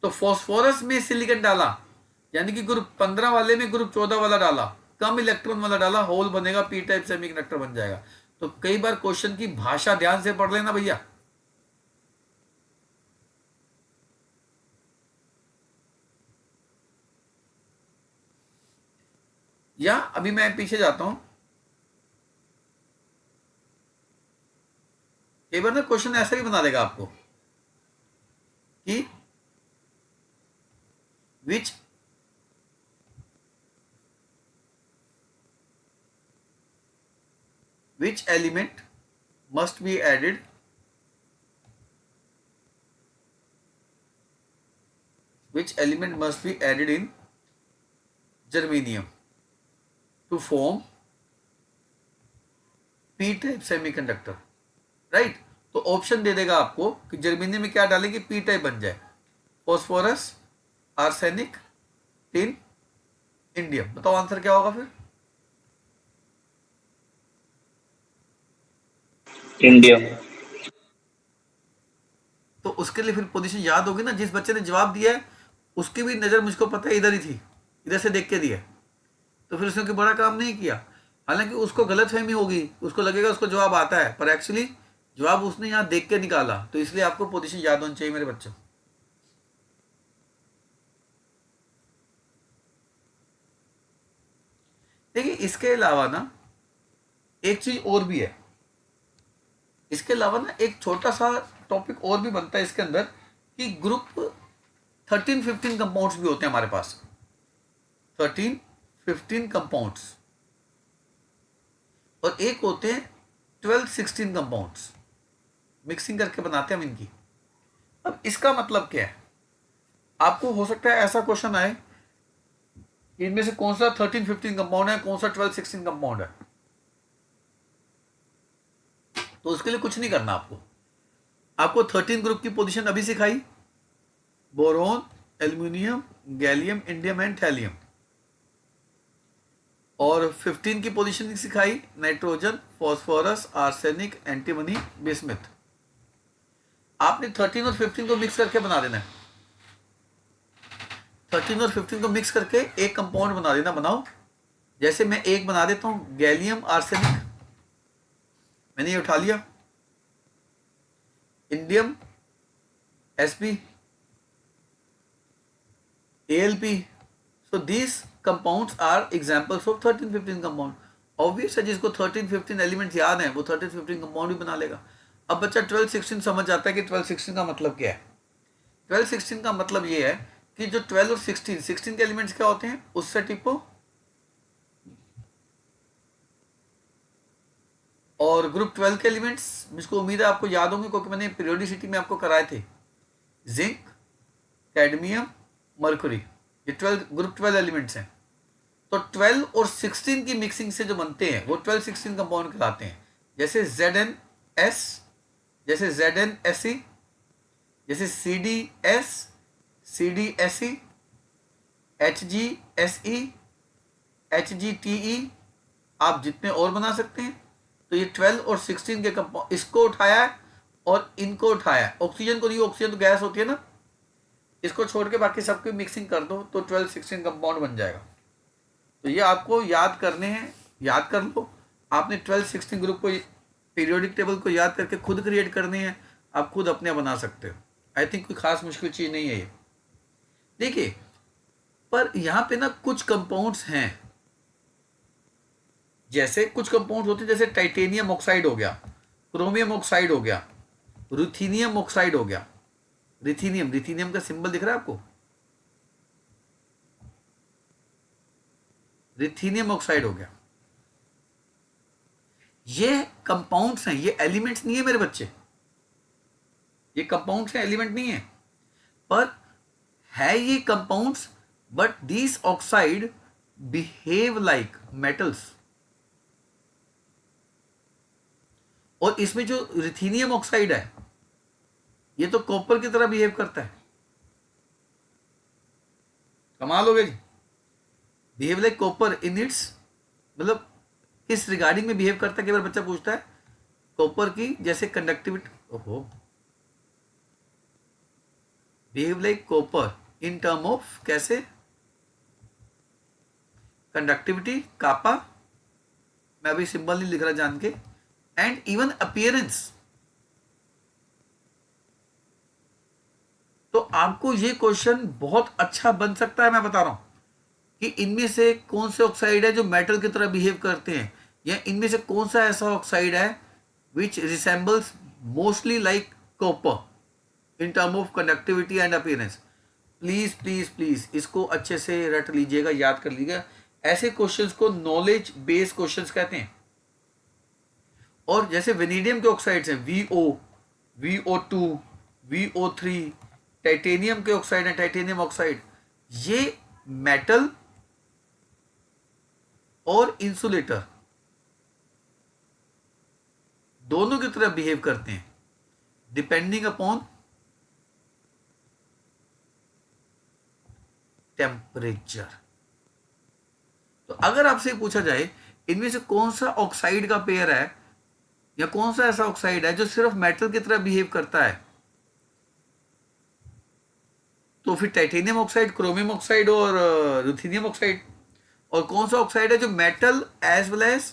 तो फॉस्फोरस में सिलिकॉन डाला, यानी कि ग्रुप 15 वाले में ग्रुप 14 वाला डाला, कम इलेक्ट्रॉन वाला डाला, होल बनेगा, पी टाइप सेमीकंडक्टर बन जाएगा। तो कई बार क्वेश्चन की भाषा ध्यान से पढ़ लेना भैया। या अभी मैं पीछे जाता हूं, कई बार ना क्वेश्चन ऐसा भी बना देगा आपको कि विच element must be added in germanium to form p type semiconductor, right? तो ऑप्शन दे देगा आपको कि जर्मेनियम में क्या डालेंगे पी टाइप बन जाए, फॉस्फोरस, आर्सेनिक, टिन, इंडियम। बताओ आंसर क्या होगा फिर? इंडियम। तो उसके लिए फिर पोजीशन याद होगी ना, जिस बच्चे ने जवाब दिया है उसकी भी नजर मुझको पता है इधर ही थी, इधर से देख के दिया, तो फिर उसने कोई बड़ा काम नहीं किया। हालांकि उसको गलत फहमी होगी, उसको लगेगा उसको जवाब आता है, पर एक्चुअली जवाब उसने यहाँ देख के निकाला। तो इसलिए आपको पोजीशन याद होनी चाहिए मेरे बच्चों। देखिए, इसके अलावा ना एक चीज और भी है, इसके अलावा ना एक छोटा सा टॉपिक और भी बनता है इसके अंदर, कि ग्रुप 13-15 कंपाउंड्स भी होते हैं हमारे पास। 13-15 कंपाउंड्स, और एक होते हैं 12-16 कंपाउंड्स, मिक्सिंग करके बनाते हैं हम इनकी। अब इसका मतलब क्या है? आपको हो सकता है ऐसा क्वेश्चन आए, इनमें से कौन सा 13-15 कंपाउंड है, कौन सा 12-16 कंपाउंड है। तो उसके लिए कुछ नहीं करना आपको। आपको 13 ग्रुप की पोजीशन अभी सिखाई, boron, aluminium, gallium, indium and thallium. और 15 की पोजीशन सिखाई, nitrogen, phosphorus, arsenic, antimony, bismuth. आपने 13 और 15 को मिक्स करके बना देना है। 13 और 15 को मिक्स करके एक कंपाउंड बना देना। बनाओ, जैसे मैं एक बना देता हूं, गैलियम आर्सेनिक, मैंने ये उठा लिया, indium SP, ALP. So these compounds are examples of 13-15 compound. Obvious है, जिसको 13-15 एलिमेंट्स याद हैं वो 13-15 कंपाउंड भी बना लेगा। अब बच्चा 12-16 समझ जाता है कि 12-16 का मतलब क्या है। 12-16 का मतलब ये है कि जो 12 और 16 के एलिमेंट्स क्या होते हैं, उससे टिपो, और ग्रुप 12 के एलिमेंट्स मुझको उम्मीद है आपको याद होंगे, क्योंकि मैंने पीरियोडिसिटी में आपको कराए थे। जिंक, कैडमियम, मरकुरी, ये 12 ग्रुप 12 एलिमेंट्स हैं। तो 12 और 16 की मिक्सिंग से जो बनते हैं वो 12-16 कंपाउंड कहलाते हैं। जैसे ZnS, जैसे ZnSe, जैसे CdS, CdSe, HgSe, HgTe, आप जितने और बना सकते हैं। तो ये 12 और 16 के कंपाउंड, इसको उठाया है और इनको उठाया है। ऑक्सीजन को नहीं, ऑक्सीजन तो गैस होती है ना, इसको छोड़ के बाकी सबकी मिक्सिंग कर दो तो 12-16 कंपाउंड बन जाएगा। तो ये आपको याद करने हैं, याद कर लो। आपने 12-16 ग्रुप को, पीरियोडिक टेबल को याद करके खुद क्रिएट करने हैं, आप खुद अपने बना सकते हो। आई थिंक कोई खास मुश्किल चीज़ नहीं है ये। देखिए, पर यहाँ पे ना कुछ कंपाउंड्स हैं, जैसे कुछ कंपाउंड होते हैं, जैसे टाइटेनियम ऑक्साइड हो गया, क्रोमियम ऑक्साइड हो गया, रुथीनियम ऑक्साइड हो गया। रिथीनियम का सिंबल दिख रहा है आपको? रिथीनियम ऑक्साइड हो गया। ये कंपाउंड्स हैं, ये एलिमेंट्स नहीं है मेरे बच्चे, ये कंपाउंड्स हैं, एलिमेंट नहीं है। पर है ये compounds, but these oxide behave like metals. और इसमें जो रिथीनियम ऑक्साइड है, ये तो कॉपर की तरह बिहेव करता है। कमाल हो गया जी। Behave like copper in its, मतलब किस रिगार्डिंग में बिहेव करता है? कई बार बच्चा पूछता है, कॉपर की जैसे कंडक्टिविटी, ओहो, behave like copper in term of कैसे? कंडक्टिविटी, कापा, मैं अभी सिंबल नहीं लिख रहा जान के, एंड इवन अपीयरेंस। तो आपको ये क्वेश्चन बहुत अच्छा बन सकता है, मैं बता रहा हूं कि इनमें से कौन से ऑक्साइड है जो मेटल की तरह बिहेव करते हैं, या इनमें से कौन सा ऐसा ऑक्साइड है which resembles mostly like copper in term of conductivity and appearance. Please please please इसको अच्छे से रट लीजिएगा, याद कर लीजिएगा। ऐसे क्वेश्चंस को नॉलेज बेस्ड क्वेश्चंस कहते हैं। और जैसे वेनेडियम के ऑक्साइड्स हैं, VO2, VO3, टाइटेनियम के ऑक्साइड है, टाइटेनियम ऑक्साइड, ये मेटल और इंसुलेटर दोनों की तरह बिहेव करते हैं, डिपेंडिंग अपॉन टेम्परेचर। तो अगर आपसे पूछा जाए इनमें से कौन सा ऑक्साइड का पेयर है, या कौन सा ऐसा ऑक्साइड है जो सिर्फ मेटल की तरह बिहेव करता है, तो फिर टाइटेनियम ऑक्साइड, क्रोमियम ऑक्साइड और रुथीनियम ऑक्साइड। और कौन सा ऑक्साइड है जो metal as well as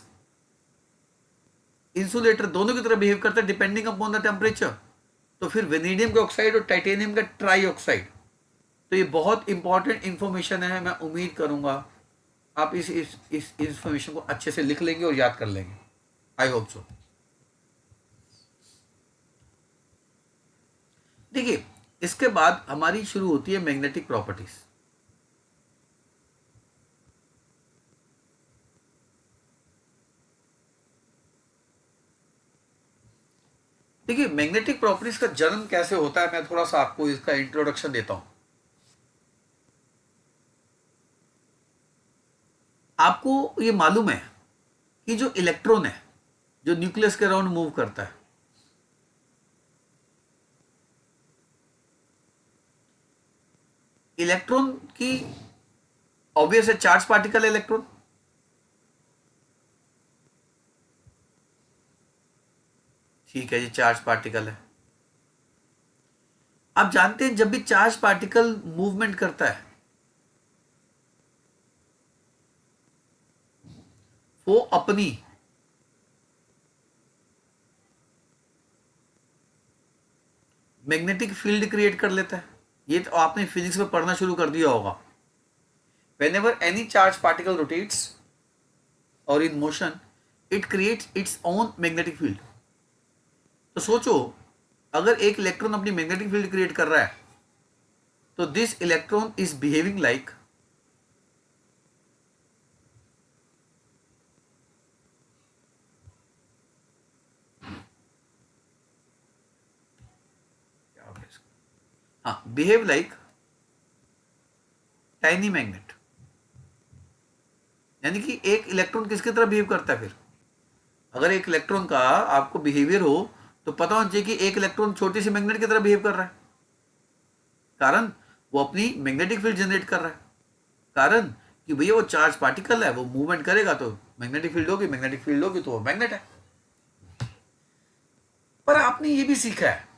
insulator दोनों की तरह बिहेव करता है डिपेंडिंग अपॉन द टेम्परेचर? तो फिर वेनेडियम के ऑक्साइड और टाइटेनियम का ट्राई ऑक्साइड। तो ये बहुत इंपॉर्टेंट इंफॉर्मेशन है। मैं उम्मीद करूंगा आप इस इंफॉर्मेशन को अच्छे से लिख लेंगे और याद कर लेंगे। I hope so. देखिए, इसके बाद हमारी शुरू होती है मैग्नेटिक प्रॉपर्टीज। देखिए, मैग्नेटिक प्रॉपर्टीज का जन्म कैसे होता है, मैं थोड़ा सा आपको इसका इंट्रोडक्शन देता हूं। आपको ये मालूम है कि जो इलेक्ट्रॉन है, जो न्यूक्लियस के अराउंड मूव करता है, इलेक्ट्रॉन की ऑब्वियस है चार्ज पार्टिकल इलेक्ट्रॉन। ठीक है जी, चार्ज पार्टिकल है। आप जानते हैं जब भी चार्ज पार्टिकल मूवमेंट करता है, वो अपनी मैग्नेटिक फील्ड क्रिएट कर लेता है। ये तो आपने फिजिक्स में पढ़ना शुरू कर दिया होगा। whenever any charged particle rotates or in motion, it creates its own magnetic field। तो सोचो, अगर एक इलेक्ट्रॉन अपनी मैग्नेटिक फील्ड क्रिएट कर रहा है, तो this electron is behaving like behave like tiny magnet. यानी कि एक इलेक्ट्रॉन किसकी तरह बिहेव करता है? फिर अगर एक इलेक्ट्रॉन का आपको बिहेवियर हो तो पता होना चाहिए कि एक इलेक्ट्रॉन छोटी सी मैग्नेट की तरह बिहेव कर रहा है। कारण वो अपनी मैग्नेटिक फील्ड जनरेट कर रहा है। कारण कि भैया वो चार्ज पार्टिकल है, वो मूवमेंट करेगा तो मैग्नेटिक फील्ड होगी, मैग्नेटिक फील्ड होगी तो वो मैग्नेट है। पर आपने ये भी सीखा है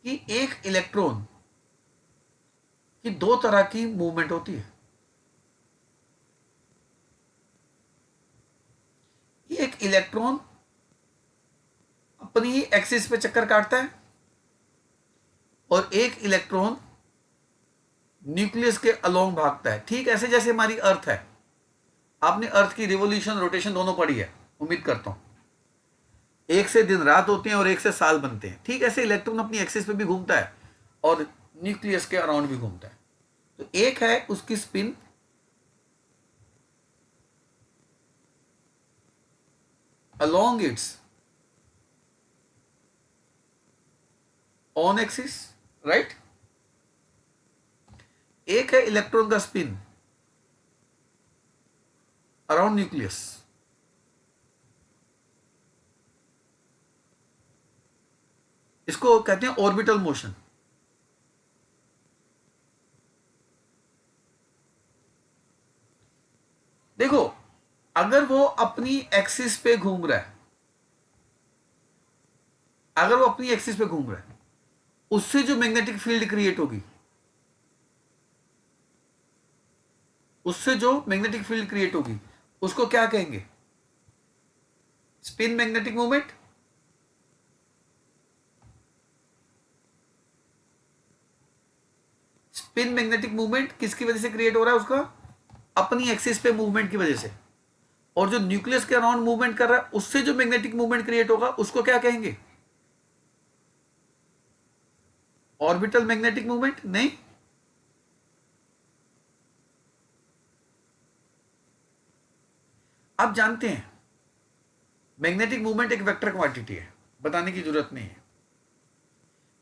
कि एक इलेक्ट्रॉन कि दो तरह की मूवमेंट होती है। एक इलेक्ट्रॉन अपनी एक्सिस पे चक्कर काटता है और एक इलेक्ट्रॉन न्यूक्लियस के अलोंग भागता है, ठीक ऐसे जैसे हमारी अर्थ है। आपने अर्थ की रिवोल्यूशन रोटेशन दोनों पढ़ी है, उम्मीद करता हूं। एक से दिन रात होते हैं और एक से साल बनते हैं, ठीक ऐसे इलेक्ट्रॉन अपनी एक्सिस पे भी घूमता है और न्यूक्लियस के अराउंड भी घूमता है। तो एक है उसकी spin along its on axis, right. एक है इलेक्ट्रॉन का स्पिन अराउंड न्यूक्लियस। इसको कहते हैं ऑर्बिटल मोशन। देखो, अगर वो अपनी एक्सिस पे घूम रहा है, अगर वो अपनी एक्सिस पे घूम रहा है, उससे जो मैग्नेटिक फील्ड क्रिएट होगी, उससे जो मैग्नेटिक फील्ड क्रिएट होगी उसको क्या कहेंगे? Spin magnetic movement. Spin magnetic movement किसकी वजह से क्रिएट हो रहा है? उसका अपनी एक्सिस पे मूवमेंट की वजह से। और जो न्यूक्लियस के अराउंड मूवमेंट कर रहा है, उससे जो मैग्नेटिक मूवमेंट क्रिएट होगा उसको क्या कहेंगे? Orbital magnetic movement. नहीं, आप जानते हैं मैग्नेटिक मूवमेंट एक वेक्टर क्वांटिटी है, बताने की जरूरत नहीं है।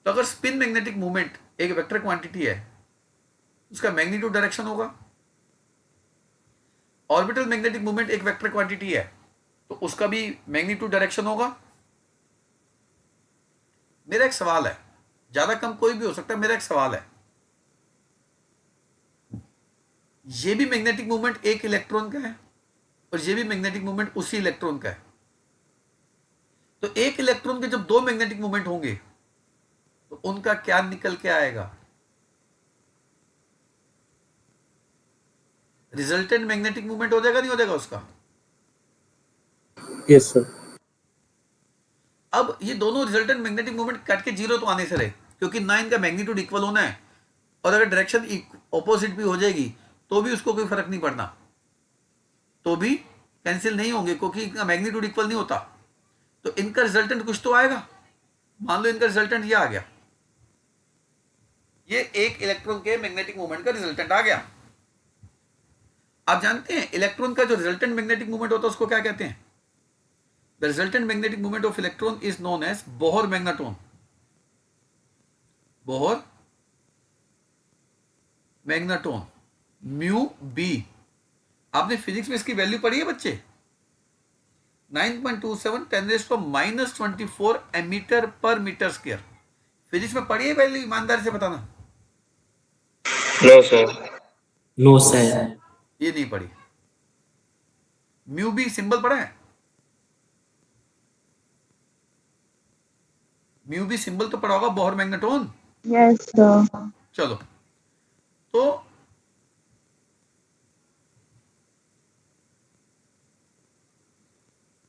तो अगर स्पिन मैग्नेटिक मूवमेंट एक वेक्टर क्वांटिटी है, उसका मैग्नीट्यूड डायरेक्शन होगा। ऑर्बिटल मैग्नेटिक मूवमेंट एक वेक्टर क्वांटिटी है, तो उसका भी मैग्नीट्यूड डायरेक्शन होगा। मेरा एक सवाल है, ज्यादा कम कोई भी हो सकता है, मेरा एक सवाल है, ये भी मैग्नेटिक मूवमेंट एक इलेक्ट्रॉन का है और ये भी मैग्नेटिक मूवमेंट उसी इलेक्ट्रॉन का है। तो एक इलेक्ट्रॉन के जब दो मैग्नेटिक मूवमेंट होंगे तो उनका क्या निकल के आएगा? रिजल्टेंट मैग्नेटिक मूवमेंट हो जाएगा, नहीं हो जाएगा उसका? Yes sir. अब ये दोनों रिजल्टेंट मैग्नेटिक मूवमेंट कट के जीरो तो आने से रहे, क्योंकि ना इनका मैग्नीट्यूड इक्वल होना है, और अगर डायरेक्शन ऑपोजिट भी हो जाएगी तो भी उसको कोई फर्क नहीं पड़ना, तो भी कैंसिल नहीं होंगे, क्योंकि इनका मैग्नीट्यूड इक्वल नहीं होता। तो इनका रिजल्टेंट कुछ तो आएगा। मान लो इनका रिजल्टेंट ये आ गया, ये एक इलेक्ट्रॉन के मैग्नेटिक मूवमेंट का रिजल्टेंट आ गया। आप जानते हैं इलेक्ट्रॉन का जो रिजल्टेंट मैग्नेटिक मूवमेंट होता है उसको क्या कहते हैं? The resultant magnetic movement of electron is known as Bohr magneton. Bohr magneton, mu B. आपने फिजिक्स में इसकी वैल्यू पढ़ी है बच्चे? 9.27 10⁻24 एमीटर पर मीटर स्क्वायर। फिजिक्स में पढ़ी है वैल्यू? ईमानदारी से बताना। No sir. No sir. ये नहीं पढ़ी। म्यू बी सिंबल पढ़ा है? म्यू बी सिंबल तो पढ़ा होगा, बोहर मैग्नेटोन। Yes sir. चलो, तो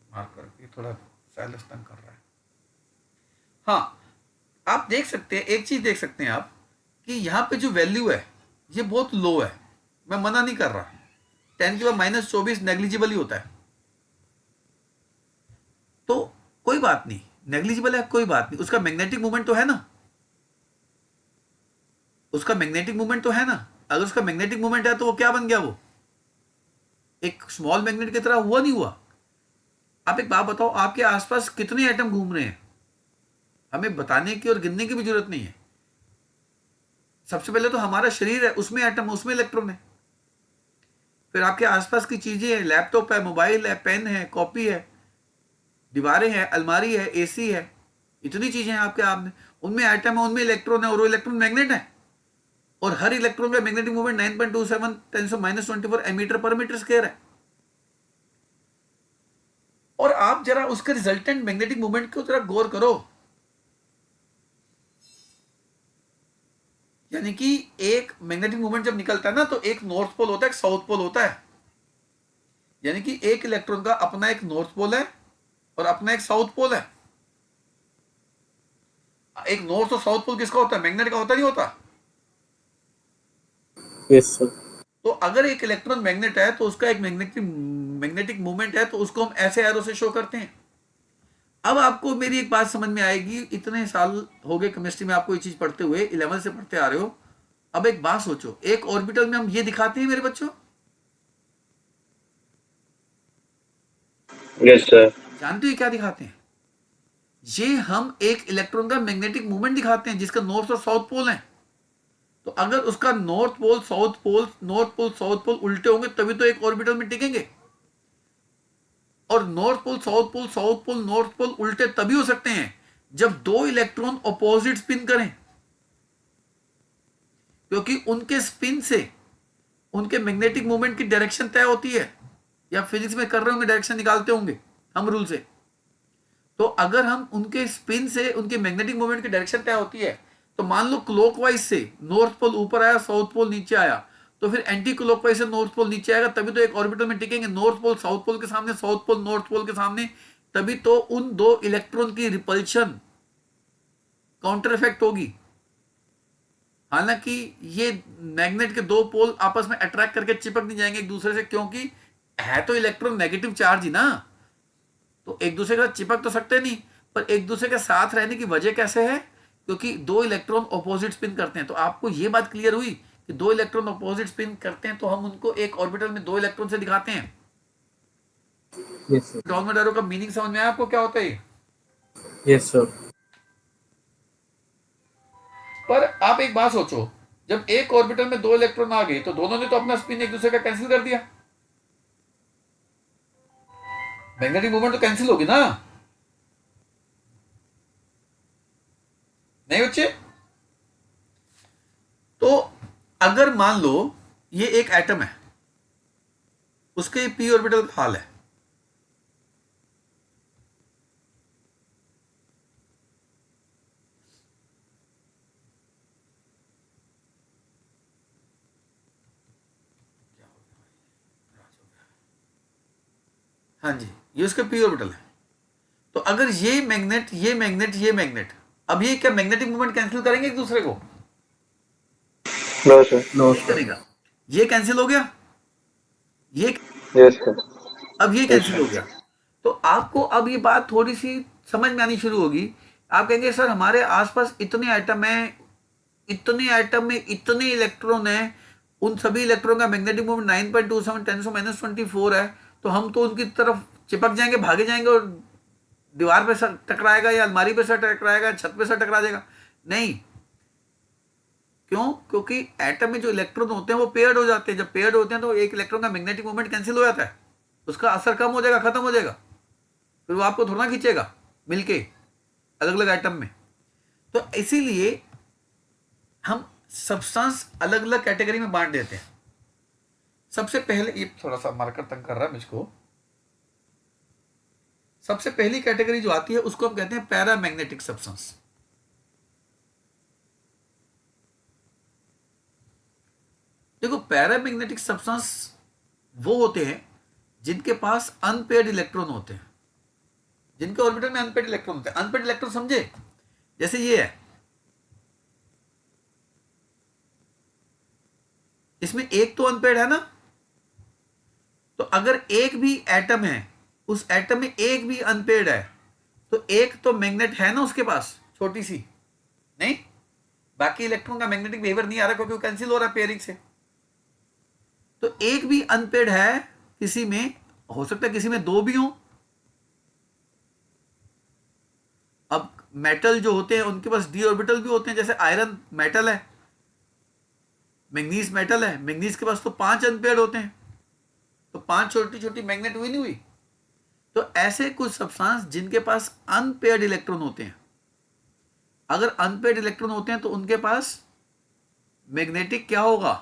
मार्कर ये थोड़ा साइलेंस तंग कर रहा है। हाँ, आप देख सकते हैं, एक चीज देख सकते हैं आप, कि यहां पे जो वैल्यू है ये बहुत लो है। मैं मना नहीं कर रहा, 10⁻24 नेग्लिजिबल ही होता है, तो कोई बात नहीं, नेग्लिजिबल है कोई बात नहीं। उसका मैग्नेटिक मूवमेंट तो है ना, उसका मैग्नेटिक मूवमेंट तो है ना। अगर उसका मैग्नेटिक मूवमेंट है तो वो क्या बन गया? वो एक स्मॉल मैग्नेट की तरह हुआ, नहीं हुआ? आप एक बात बताओ, आपके आसपास कितने एटम घूम रहे हैं? हमें बताने की और गिनने की भी जरूरत नहीं है। सबसे पहले तो हमारा शरीर है, उसमें एटम, उसमें इलेक्ट्रॉन है। फिर आपके आसपास की चीजें हैं, लैपटॉप है, मोबाइल है, पेन है, कॉपी है, दीवारें हैं, अलमारी है, एसी है, इतनी चीजें हैं आपके आप में, उनमें एटम है, उनमें इलेक्ट्रॉन है, और वो इलेक्ट्रॉन मैग्नेट है। और हर इलेक्ट्रॉन का मैग्नेटिक मूवमेंट 9.27 10⁻24 एमीटर पर मीटर स्क्वायर है। और आप जरा उसके रिजल्टेंट मैग्नेटिक मूवमेंट को जरा गौर करो, यानी कि एक मैग्नेटिक मूवमेंट जब निकलता है ना, तो एक नॉर्थ पोल होता है, एक साउथ पोल होता है। यानी कि एक इलेक्ट्रॉन का अपना एक नॉर्थ पोल है और अपना एक साउथ पोल है। एक नॉर्थ और साउथ पोल किसका होता है? मैग्नेट का होता नहीं होता? Yes sir. तो अगर एक इलेक्ट्रॉन मैग्नेट है तो उसका एक मैग्नेटिक मूवमेंट है, तो उसको हम ऐसे एरो से शो करते हैं। अब आपको मेरी एक बात समझ में आएगी, इतने साल हो गए केमिस्ट्री में आपको ये चीज पढ़ते हुए, 11 से पढ़ते आ रहे हो। अब एक बात सोचो, एक ऑर्बिटल में हम ये दिखाते हैं मेरे बच्चों, Yes, sir. जानते हो ये क्या दिखाते हैं? ये हम एक इलेक्ट्रॉन का मैग्नेटिक मूवमेंट दिखाते हैं जिसका नॉर्थ और साउथ पोल है। तो अगर उसका north pole south pole, north pole south pole उल्टे होंगे तभी तो एक ऑर्बिटल में टिकेंगे। और north pole south pole, south pole north pole उल्टे तभी हो सकते हैं जब दो इलेक्ट्रॉन ऑपोजिट स्पिन करें, क्योंकि उनके स्पिन से उनके मैग्नेटिक मूवमेंट की डायरेक्शन तय होती है। या फिजिक्स में कर रहे होंगे, डायरेक्शन निकालते होंगे हम रूल से। तो अगर हम उनके स्पिन से उनके मैग्नेटिक मूवमेंट की डायरेक्शन तय होती है, तो मान लो क्लॉकवाइज से नॉर्थ पोल ऊपर आया, साउथ पोल नीचे आया, तो फिर एंटी क्लॉकवाइज से नॉर्थ पोल नीचे आएगा, तभी तो एक ऑर्बिटल में टिकेंगे। नॉर्थ पोल साउथ पोल के सामने, साउथ पोल नॉर्थ पोल के सामने, तभी तो उन दो इलेक्ट्रॉन की रिपल्शन काउंटर इफेक्ट होगी। हालांकि ये मैग्नेट के दो पोल आपस में अट्रैक्ट करके चिपक नहीं जाएंगे एक दूसरे से, क्योंकि है तो इलेक्ट्रॉन नेगेटिव चार्ज ही ना, तो एक दूसरे के साथ चिपक तो सकते नहीं। पर एक दूसरे के साथ रहने की वजह कैसे है? क्योंकि दो इलेक्ट्रॉन ऑपोजिट स्पिन करते हैं। तो आपको ये बात क्लियर हुई कि दो इलेक्ट्रॉन ऑपोजिट स्पिन करते हैं तो हम उनको एक ऑर्बिटल में दो इलेक्ट्रॉन से दिखाते हैं। Yes sir. डॉर्मेट का मीनिंग समझ में आया आपको क्या होता है? Yes sir. पर आप एक बात सोचो, जब एक ऑर्बिटल में दो इलेक्ट्रॉन आ गए तो दोनों ने तो अपना स्पिन एक दूसरे का कैंसिल कर दिया, मैग्नेटिक मूवमेंट तो कैंसिल होगी ना, नहीं बच्चे? तो अगर मान लो ये एक एटम है, उसके पी ऑर्बिटल का हाल है, हाँ जी, ये उसका पी ऑर्बिटल है। तो अगर ये मैग्नेट ये मैग्नेट ये मैग्नेट, अब ये क्या मैग्नेटिक मूवमेंट कैंसिल करेंगे एक दूसरे को? No, sir. नो नहीं सर। करेगा। ये कैंसिल हो गया, ये Yes, sir. अब ये Yes, कैंसिल sir. हो गया। तो आपको अब ये बात थोड़ी सी समझ में आनी शुरू होगी। आप कहेंगे सर हमारे आसपास इतने एटम हैं, इतने एटम में इतने इलेक्ट्रॉन हैं, उन सभी इलेक्ट्रॉन का मैग्नेटिक मूवमेंट 9.27 10⁻⁻24 है, तो हम तो उनकी तरफ चिपक जाएंगे, भागे जाएंगे और दीवार पे सर टकराएगा या अलमारी पे सर टकराएगा, छत पे सर टकरा जाएगा। नहीं, क्यों? क्योंकि एटम में जो इलेक्ट्रॉन होते हैं वो पेयर्ड हो जाते हैं। जब पेयर्ड होते हैं तो एक इलेक्ट्रॉन का मैग्नेटिक मूवमेंट कैंसिल हो जाता है, उसका असर कम हो जाएगा, खत्म हो जाएगा, फिर वो आपको थोड़ा खींचेगा मिलके अलग अलग एटम में। तो इसीलिए हम सब्सटेंस अलग अलग कैटेगरी में बांट देते हैं। सबसे पहले, ये थोड़ा सा मार्कर तंग कर रहा है मुझको, सबसे पहली कैटेगरी जो आती है उसको हम कहते हैं पैरामैग्नेटिक सब्सटेंस। देखो, पैरामैग्नेटिक सब्सटेंस वो होते हैं जिनके पास अनपेयर्ड इलेक्ट्रॉन होते हैं, जिनके ऑर्बिटल में अनपेयर्ड इलेक्ट्रॉन होते हैं। अनपेयर्ड इलेक्ट्रॉन समझे? जैसे ये है, इसमें एक तो अनपेयर्ड है ना, तो अगर एक भी एटम है, उस एटम में एक भी अनपेयर्ड है, तो एक तो मैग्नेट है ना उसके पास, छोटी सी, नहीं? बाकी इलेक्ट्रॉन का मैग्नेटिक बिहेवियर नहीं आ रहा क्योंकि वो कैंसिल हो रहा है पेयरिंग से। तो एक भी अनपेयर्ड है किसी में, हो सकता है किसी में दो भी हो। अब मेटल जो होते हैं उनके पास डी ऑर्बिटल भी होते हैं, जैसे आयरन मेटल है, मैग्नीज मेटल है, मैग्नीज के पास तो 5 अनपेयर्ड होते हैं, तो 5 छोटी छोटी मैग्नेट हुई नहीं हुई? तो ऐसे कुछ सब्सटेंस जिनके पास अनपेयर्ड इलेक्ट्रॉन होते हैं, अगर अनपेयर्ड इलेक्ट्रॉन होते हैं तो उनके पास मैग्नेटिक क्या होगा?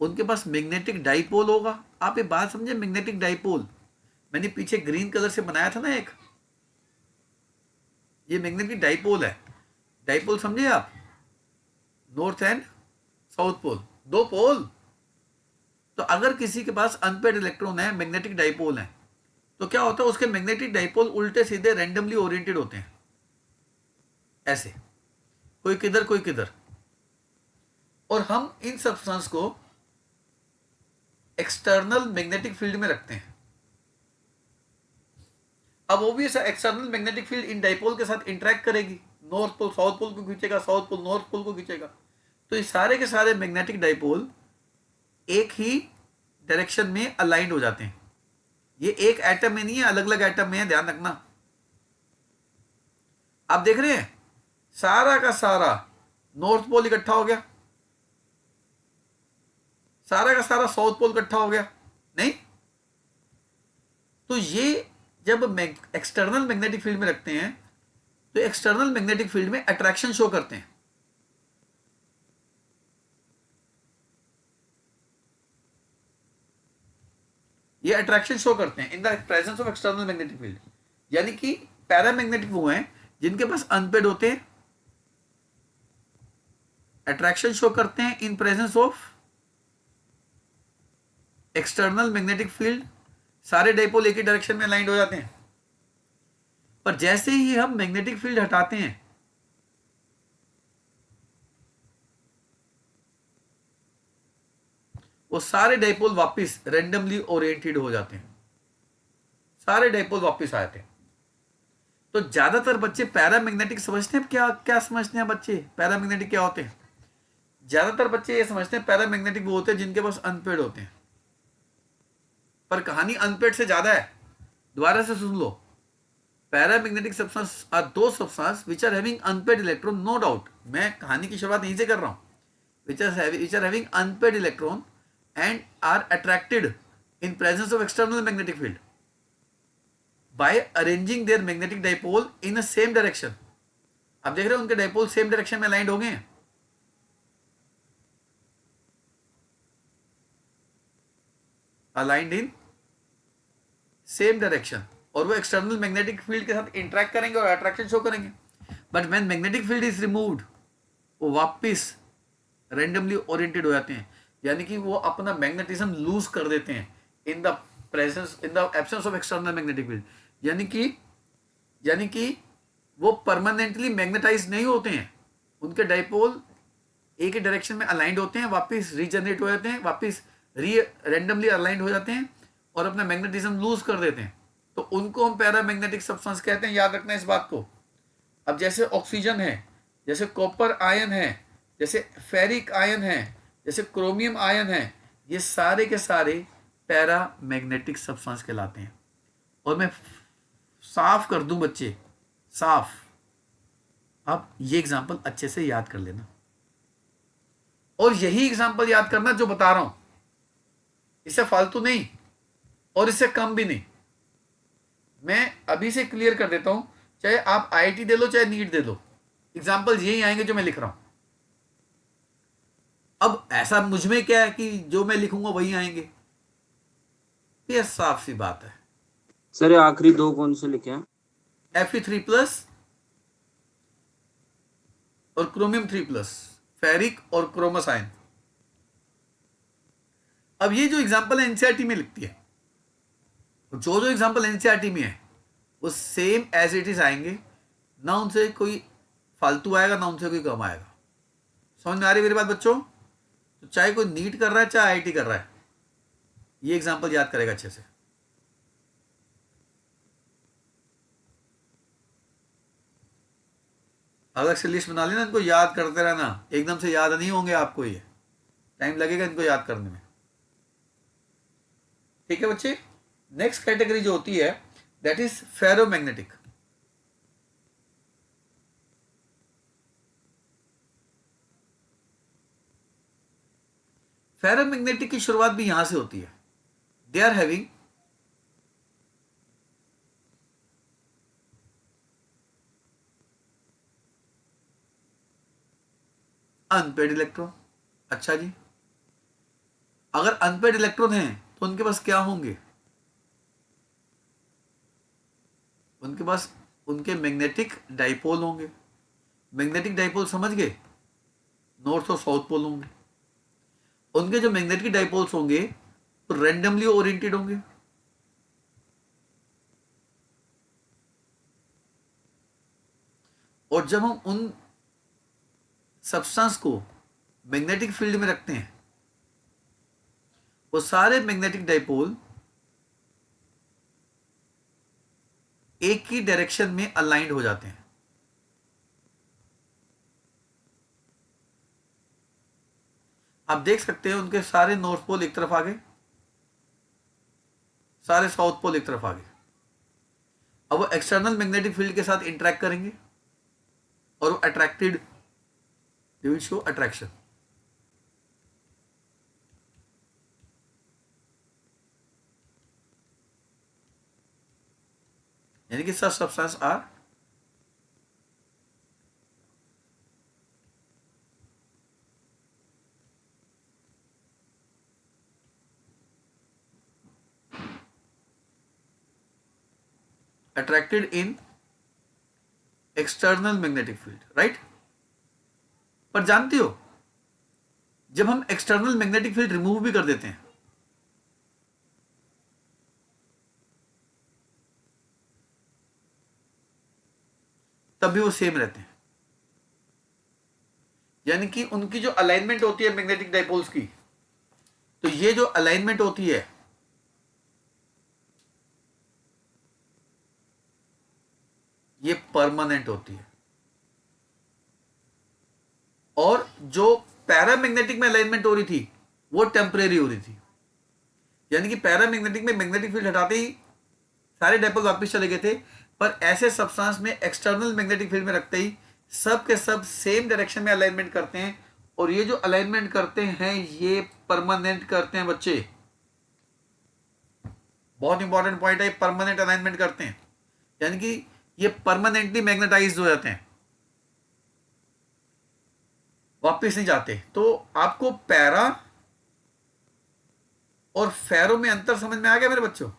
उनके पास मैग्नेटिक डाइपोल होगा। आप ये बात समझे, मैग्नेटिक डाइपोल मैंने पीछे ग्रीन कलर से बनाया था ना एक, ये मैग्नेटिक डाइपोल है। डाइपोल समझे आप? नॉर्थ एंड साउथ पोल, दो पोल। तो अगर किसी के पास अनपेड इलेक्ट्रॉन है, मैग्नेटिक डाइपोल है, तो क्या होता है, उसके मैग्नेटिक डाइपोल उल्टे सीधे रैंडमली ओरिएंटेड होते हैं, ऐसे, कोई किधर कोई किधर। और हम इन सब्सटेंस को एक्सटर्नल मैग्नेटिक फील्ड में रखते हैं। अब ऑब्वियस है एक्सटर्नल मैग्नेटिक फील्ड इन डाइपोल के साथ इंटरेक्ट करेगी, नॉर्थ पोल साउथ पोल को खींचेगा, साउथ पोल नॉर्थ पोल को खींचेगा। तो ये सारे के सारे मैग्नेटिक डाइपोल एक ही डायरेक्शन में अलाइंड हो जाते हैं। ये एक एटम में नहीं है, अलग अलग एटम में है, ध्यान रखना। आप देख रहे हैं सारा का सारा नॉर्थ पोल इकट्ठा हो गया, सारा का सारा साउथ पोल इकट्ठा हो गया, नहीं? तो ये जब एक्सटर्नल मैग्नेटिक फील्ड में रखते हैं तो एक्सटर्नल मैग्नेटिक फील्ड में अट्रैक्शन शो करते हैं। ये अट्रैक्शन शो करते हैं in the presence of external magnetic field. यानी कि पैरामैग्नेटिक वो हैं जिनके पास अनपेड होते हैं, अट्रैक्शन शो करते हैं in presence of external magnetic field, सारे डाइपोल एक ही डायरेक्शन में अलाइंड हो जाते हैं। पर जैसे ही हम मैग्नेटिक फील्ड हटाते हैं, वो सारे डाइपोल वापस रैंडमली ओरिएंटेड हो जाते हैं, सारे डाइपोल वापस आ जाते हैं। तो ज्यादातर बच्चे पैरामैग्नेटिक समझते हैं, क्या क्या समझते हैं बच्चे पैरामैग्नेटिक क्या होते हैं? ज्यादातर बच्चे ये समझते हैं पैरामैग्नेटिक वो होते हैं जिनके पास अनपेड होते हैं। पर कहानी अनपेड से ज्यादा है, दोबारा से सुन लो। Paramagnetic substance are those substance which are having unpaired electron, no doubt. मैं कहानी की शुरुआत यहीं से कर रहा हूं। which are having unpaired electron and are attracted in presence of external magnetic field by arranging their magnetic dipole in a same direction। आप देख रहे हो उनके डाइपोल सेम डायरेक्शन में अलाइंड हो गए हैं, अलाइंड इन सेम डायरेक्शन, और वो एक्सटर्नल मैग्नेटिक फील्ड के साथ इंटरेक्ट करेंगे और अट्रैक्शन शो करेंगे। But when magnetic field is removed, वो वापस रैंडमली ओरिएंटेड हो जाते हैं, यानी कि वो अपना मैग्नेटिज्म लूज कर देते हैं in the absence of external magnetic field. यानी कि वो परमानेंटली मैग्नेटाइज नहीं होते हैं, उनके डाइपोल एक ही डायरेक्शन में अलाइंड होते हैं, वापस रीजनरेट हो जाते हैं, वापस रैंडमली अलाइंड हो जाते हैं और अपना मैग्नेटिज्म लूज कर देते हैं। तो उनको हम पैरामैग्नेटिक सब्सटेंस कहते हैं, याद रखना इस बात को। अब जैसे ऑक्सीजन है, जैसे कॉपर आयन है, जैसे फेरिक आयन है, जैसे क्रोमियम आयन है, ये सारे के सारे पैरामैग्नेटिक सब्सटेंस कहलाते हैं। और मैं साफ कर दूं बच्चे, साफ, आप ये एग्जांपल अच्छे से याद कर लेना, और यही एग्जांपल याद करना जो बता रहा हूं, इससे फालतू नहीं और इससे कम भी नहीं। मैं अभी से क्लियर कर देता हूं, चाहे आप आईआईटी दे लो चाहे नीट दे लो, एग्जांपल यही आएंगे जो मैं लिख रहा हूं। अब ऐसा मुझ में क्या है कि जो मैं लिखूंगा वही आएंगे, ये साफ सी बात है। सर आखिरी दो कौन से लिखे हैं? Fe3+ और क्रोमियम 3+, फेरिक और क्रोमस आयन। अब ये जो एग्जांपल एनसीईआरटी में लिखती है, जो एग्जांपल एनसीईआरटी में है वो सेम एज इट इज आएंगे, ना उनसे कोई फालतू आएगा ना उनसे कोई कम आएगा। समझ में आ रही मेरी बात बच्चों? तो चाहे कोई नीट कर रहा है चाहे आईआईटी कर रहा है, ये एग्जांपल याद करेगा अच्छे से। अलग से लिस्ट बना लेना, इनको याद करते रहना, एकदम से याद नहीं होंगे आपको, ये टाइम लगेगा इनको याद करने में। ठीक है बच्चे? नेक्स्ट कैटेगरी जो होती है दैट इज फेरोमैग्नेटिक। फेरोमैग्नेटिक की शुरुआत भी यहां से होती है। They are having unpaired electron. अच्छा जी, अगर अनपेड इलेक्ट्रॉन है तो उनके पास क्या होंगे? उनके पास उनके मैग्नेटिक डाइपोल होंगे। मैग्नेटिक डाइपोल समझ गए? नॉर्थ और साउथ पोल होंगे। उनके जो मैग्नेटिक डाइपोल्स होंगे तो रैंडमली ओरिएंटेड होंगे। और जब हम उन सब्सटेंस को मैग्नेटिक फील्ड में रखते हैं, वो सारे मैग्नेटिक डाइपोल एक ही डायरेक्शन में अलाइंड हो जाते हैं। आप देख सकते हैं उनके सारे नॉर्थ पोल एक तरफ आ गए, सारे साउथ पोल एक तरफ आ गए। अब वो एक्सटर्नल मैग्नेटिक फील्ड के साथ इंटरेक्ट करेंगे और वो attracted, they will show attraction. यानी कि such substance are attracted in external magnetic field, right. पर जानते हो जब हम एक्सटर्नल मैग्नेटिक फील्ड रिमूव भी कर देते हैं तब भी वो सेम रहते हैं। यानी कि उनकी जो अलाइनमेंट होती है मैग्नेटिक डाइपोल्स की, तो ये जो अलाइनमेंट होती है ये परमानेंट होती है। और जो पैरामैग्नेटिक में अलाइनमेंट हो रही थी वो टेम्परेरी हो रही थी। यानी कि पैरामैग्नेटिक में मैग्नेटिक फील्ड हटाते ही सारे डाइपोल वापस चले गए थे, पर ऐसे सब्सटेंस में एक्सटर्नल मैग्नेटिक फील्ड में रखते ही सब के सब सेम डायरेक्शन में अलाइनमेंट करते हैं। और ये जो अलाइनमेंट करते हैं ये परमानेंट करते हैं बच्चे, बहुत इंपॉर्टेंट पॉइंट है, परमानेंट अलाइनमेंट करते हैं। यानी कि ये परमानेंटली मैग्नेटाइज्ड हो जाते हैं, वापस नहीं जाते। तो आपको पैरा और फेरो में अंतर समझ में आ गया मेरे बच्चों?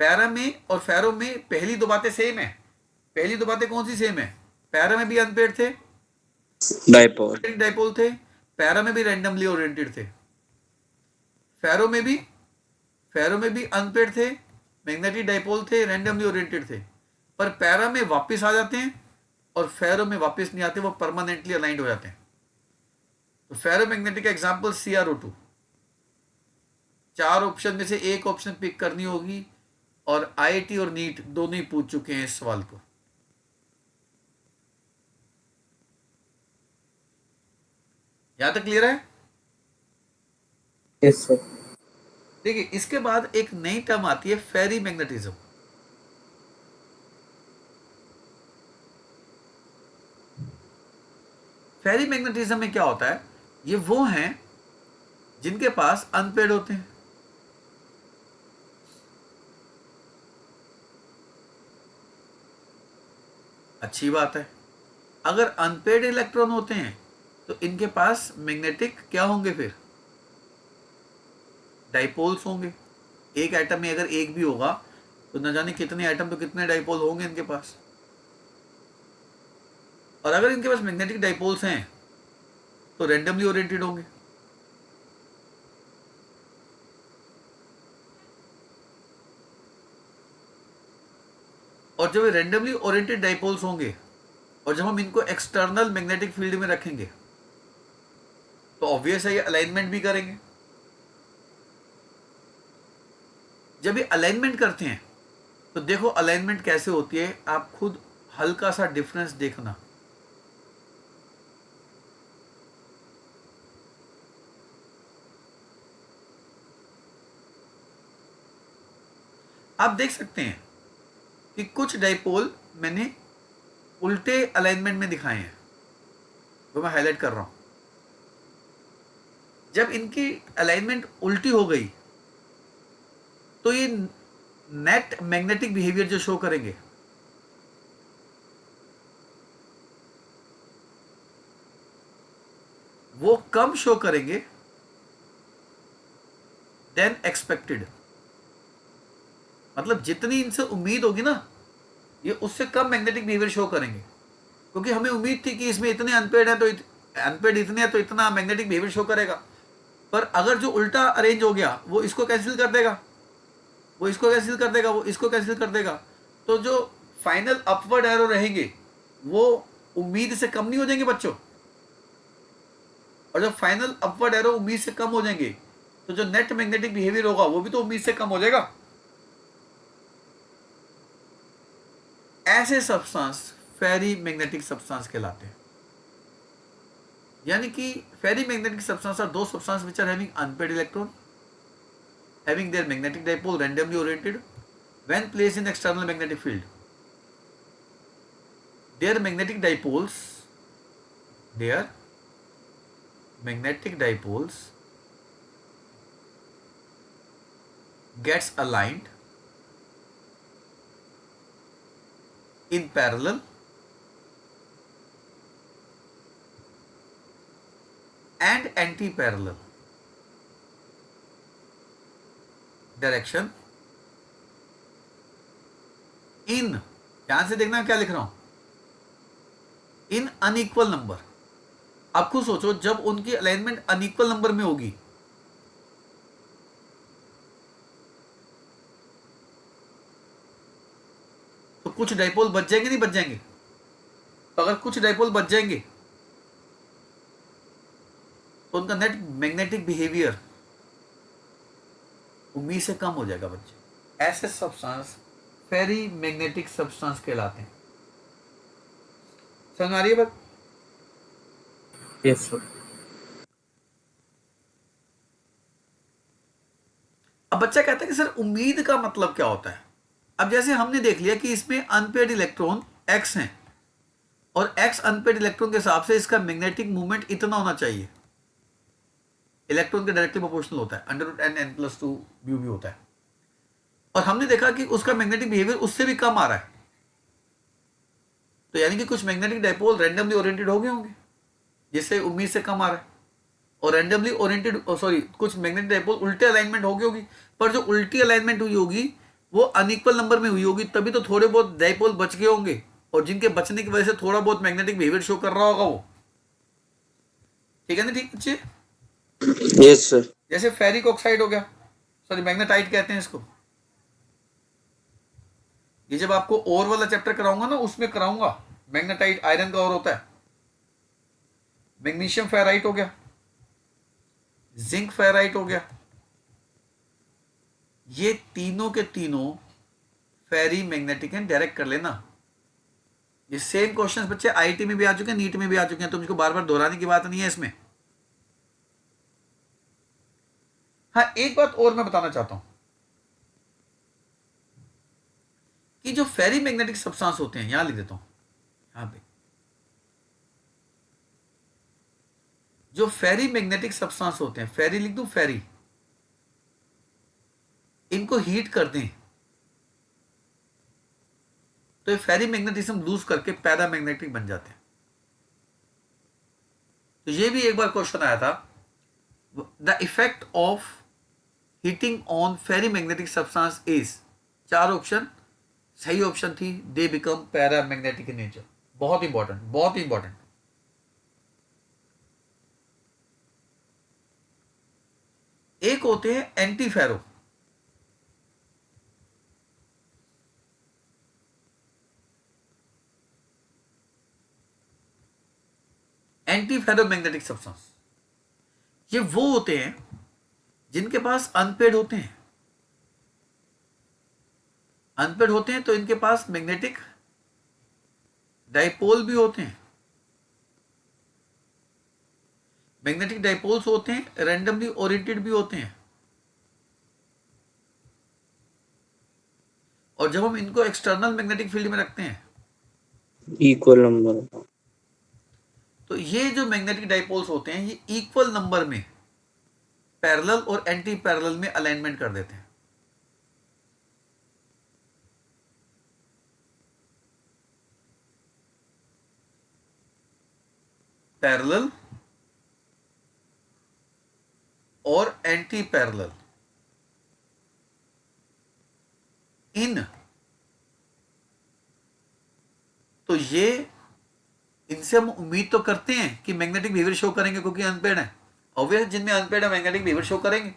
पैरा में और फेरो में पहली दो बातें सेम है। पहली दो बातें कौन सी सेम है? पैरा में भी अनपेयर्ड थे, डाइपोल डाइपोल थे, पैरा में भी रैंडमली ओरिएंटेड थे, फेरो में भी अनपेयर्ड थे, मैग्नेटिक डाइपोल थे, रैंडमली ओरिएंटेड थे। पर पैरा में वापस आ जाते हैं और फेरो में वापस नहीं आते, वो परमानेंटली अलाइंड हो जाते हैं। तो फेरोमैग्नेटिक एग्जांपल CrO2। 4 ऑप्शन में से एक ऑप्शन पिक करनी होगी और IIT और नीट दोनों ही पूछ चुके हैं इस सवाल को। यहां तक क्लियर है? Yes sir. देखिए इसके बाद एक नई टर्म आती है फेरी मैग्नेटिज्म। फेरी मैग्नेटिज्म में क्या होता है? ये वो हैं जिनके पास अनपेड होते हैं। अच्छी बात है। अगर अनपेड इलेक्ट्रॉन होते हैं तो इनके पास मैग्नेटिक क्या होंगे? फिर डाइपोल्स होंगे। एक एटम में अगर एक भी होगा तो न जाने कितने एटम तो कितने डाइपोल होंगे इनके पास। और अगर इनके पास मैग्नेटिक डाइपोल्स हैं तो रैंडमली ओरिएंटेड होंगे। और जब ये रैंडमली ओरिएंटेड डाइपोल्स होंगे और जब हम इनको एक्सटर्नल मैग्नेटिक फील्ड में रखेंगे तो ऑब्वियस है ये अलाइनमेंट भी करेंगे। जब ये अलाइनमेंट करते हैं तो देखो अलाइनमेंट कैसे होती है, आप खुद हल्का सा डिफरेंस देखना। आप देख सकते हैं कि कुछ डाइपोल मैंने उल्टे अलाइनमेंट में दिखाए हैं, वो मैं हाईलाइट कर रहा हूं। जब इनकी अलाइनमेंट उल्टी हो गई तो ये नेट मैग्नेटिक बिहेवियर जो शो करेंगे वो कम शो करेंगे देन एक्सपेक्टेड। मतलब जितनी इनसे उम्मीद होगी ना, ये उससे कम मैग्नेटिक बिहेवियर शो करेंगे। क्योंकि हमें उम्मीद थी कि इसमें इतने अनपेड हैं तो अनपेड इतने हैं तो इतना मैग्नेटिक बिहेवियर शो करेगा, पर अगर जो उल्टा अरेंज हो गया वो इसको कैंसिल कर देगा, वो इसको कैंसिल कर देगा, वो इसको कैंसिल कर देगा, तो जो फाइनल अपवर्ड एरो रहेंगे वो उम्मीद से कम नहीं हो जाएंगे बच्चों। और जब फाइनल अपवर्ड एरो उम्मीद से कम हो जाएंगे तो जो नेट मैग्नेटिक बिहेवियर होगा वो भी तो उम्मीद से कम हो जाएगा। ऐसे सब्सटेंस फेरी मैग्नेटिक सब्सटेंस कहलाते हैं। यानी कि फेरी magnetic substance are those substance which are having unpaired electron having their magnetic dipole randomly oriented when placed in external magnetic field. Their magnetic dipoles gets aligned in parallel and anti-parallel direction in, ध्यान से देखना क्या लिख रहा हूं, इन unequal number. आप खुद सोचो जब उनकी अलाइनमेंट अनइक्वल नंबर में होगी तो कुछ डाइपोल बच जाएंगे, नहीं बच जाएंगे? तो अगर कुछ डाइपोल बच जाएंगे तो उनका नेट मैग्नेटिक बिहेवियर उम्मीद से कम हो जाएगा बच्चे। ऐसे सब्सटेंस फेरी मैग्नेटिक सब्सटेंस कहलाते हैं। समझ आ रही है बात? Yes, sir. अब बच्चा कहता है कि सर उम्मीद का मतलब क्या होता है? अब जैसे हमने देख लिया कि इसमें अनपेड इलेक्ट्रॉन x हैं और x अनपेड इलेक्ट्रॉन के हिसाब से इसका मैग्नेटिक मूवमेंट इतना होना चाहिए, इलेक्ट्रॉन के डायरेक्टली प्रोपोर्शनल होता है, √n+2 म्यू भी होता है। और हमने देखा कि उसका मैग्नेटिक बिहेवियर उससे भी कम आ रहा है, तो यानी कि कुछ मैग्नेटिक डाइपोल रैंडमली ओरिएंटेड हो गए होंगे जिससे उम्मीद से कम आ रहा है, और रैंडमली ओरिएंटेड कुछ मैग्नेटिक डाइपोल उल्टे अलाइनमेंट हो गई होगी, पर जो उल्टी अलाइनमेंट हुई होगी वो अनइक्वल नंबर में हुई होगी, तभी तो थोड़े बहुत डाइपोल बच गए होंगे, और जिनके बचने की वजह से थोड़ा बहुत मैग्नेटिक बिहेवियर शो कर रहा होगा वो। ठीक है ना? ठीक बच्चे? Yes, sir. जैसे फेरिक ऑक्साइड हो गया, सॉरी मैग्नेटाइट कहते हैं इसको। ये जब आपको ओर वाला चैप्टर कराऊंगा ना उसमें कराऊंगा, मैग्नेटाइट आयरन का ओर होता है। मैग्नीशियम फेराइट हो गया, जिंक फेराइट हो गया, ये तीनों के तीनों फेरी मैग्नेटिक हैं, डायरेक्ट कर लेना। ये सेम क्वेश्चंस बच्चे आईटी में भी आ चुके हैं, नीट में भी आ चुके हैं, तो मुझको बार बार दोहराने की बात नहीं है इसमें। हाँ, एक बात और मैं बताना चाहता हूं कि जो फेरी मैग्नेटिक सब्सटेंस होते हैं, यहां लिख देता हूं, यहां पे जो फेरी मैग्नेटिक सब्सटेंस होते हैं, फेरी लिख दूं, फेरी, इनको हीट कर दें तो ये फेरी मैग्नेटिज्म लूज करके पैरा मैग्नेटिक बन जाते हैं। तो ये भी एक बार क्वेश्चन आया था, the effect of heating on Pheri magnetic substance is, 4 option, सही ऑप्शन थी they become paramagnetic in nature. बहुत इंपॉर्टेंट, बहुत इंपॉर्टेंट। एक होते हैं anti ferro, anti ferromagnetic substance, ये वो होते हैं जिनके पास अनपेड होते हैं। अनपेड होते हैं तो इनके पास मैग्नेटिक डाइपोल भी होते हैं, मैग्नेटिक डाइपोल्स होते हैं, रैंडमली ओरिएंटेड भी होते हैं। और जब हम इनको एक्सटर्नल मैग्नेटिक फील्ड में रखते हैं Equal number. तो ये जो मैग्नेटिक डाइपोल्स होते हैं ये इक्वल नंबर में पैरेलल और एंटी पैरेलल में अलाइनमेंट कर देते हैं। पैरेलल और एंटी पैरेलल इन, तो ये इनसे हम उम्मीद तो करते हैं कि मैग्नेटिक बिहेवियर शो करेंगे क्योंकि अनपेड है। ऑब्वियस जिनमें अनपेड है मैग्नेटिक बिहेवियर शो करेंगे।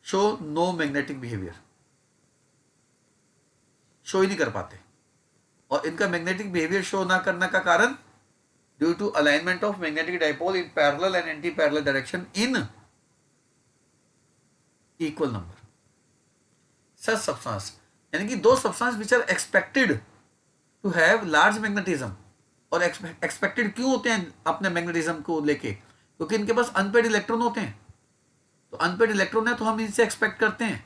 Show no magnetic behaviour, show ही नहीं कर पाते। और इनका मैग्नेटिक बिहेवियर शो ना करने का कारण due to alignment of magnetic dipole in parallel and anti parallel direction in equal number. Such substance यानी कि those substance which are expected to have large magnetism. और एक्सपेक्टेड क्यों होते हैं अपने मैग्नेटिज्म को लेके? क्योंकि इनके पास अनपेड इलेक्ट्रॉन होते हैं। तो अनपेड इलेक्ट्रॉन है तो हम इनसे एक्सपेक्ट करते हैं,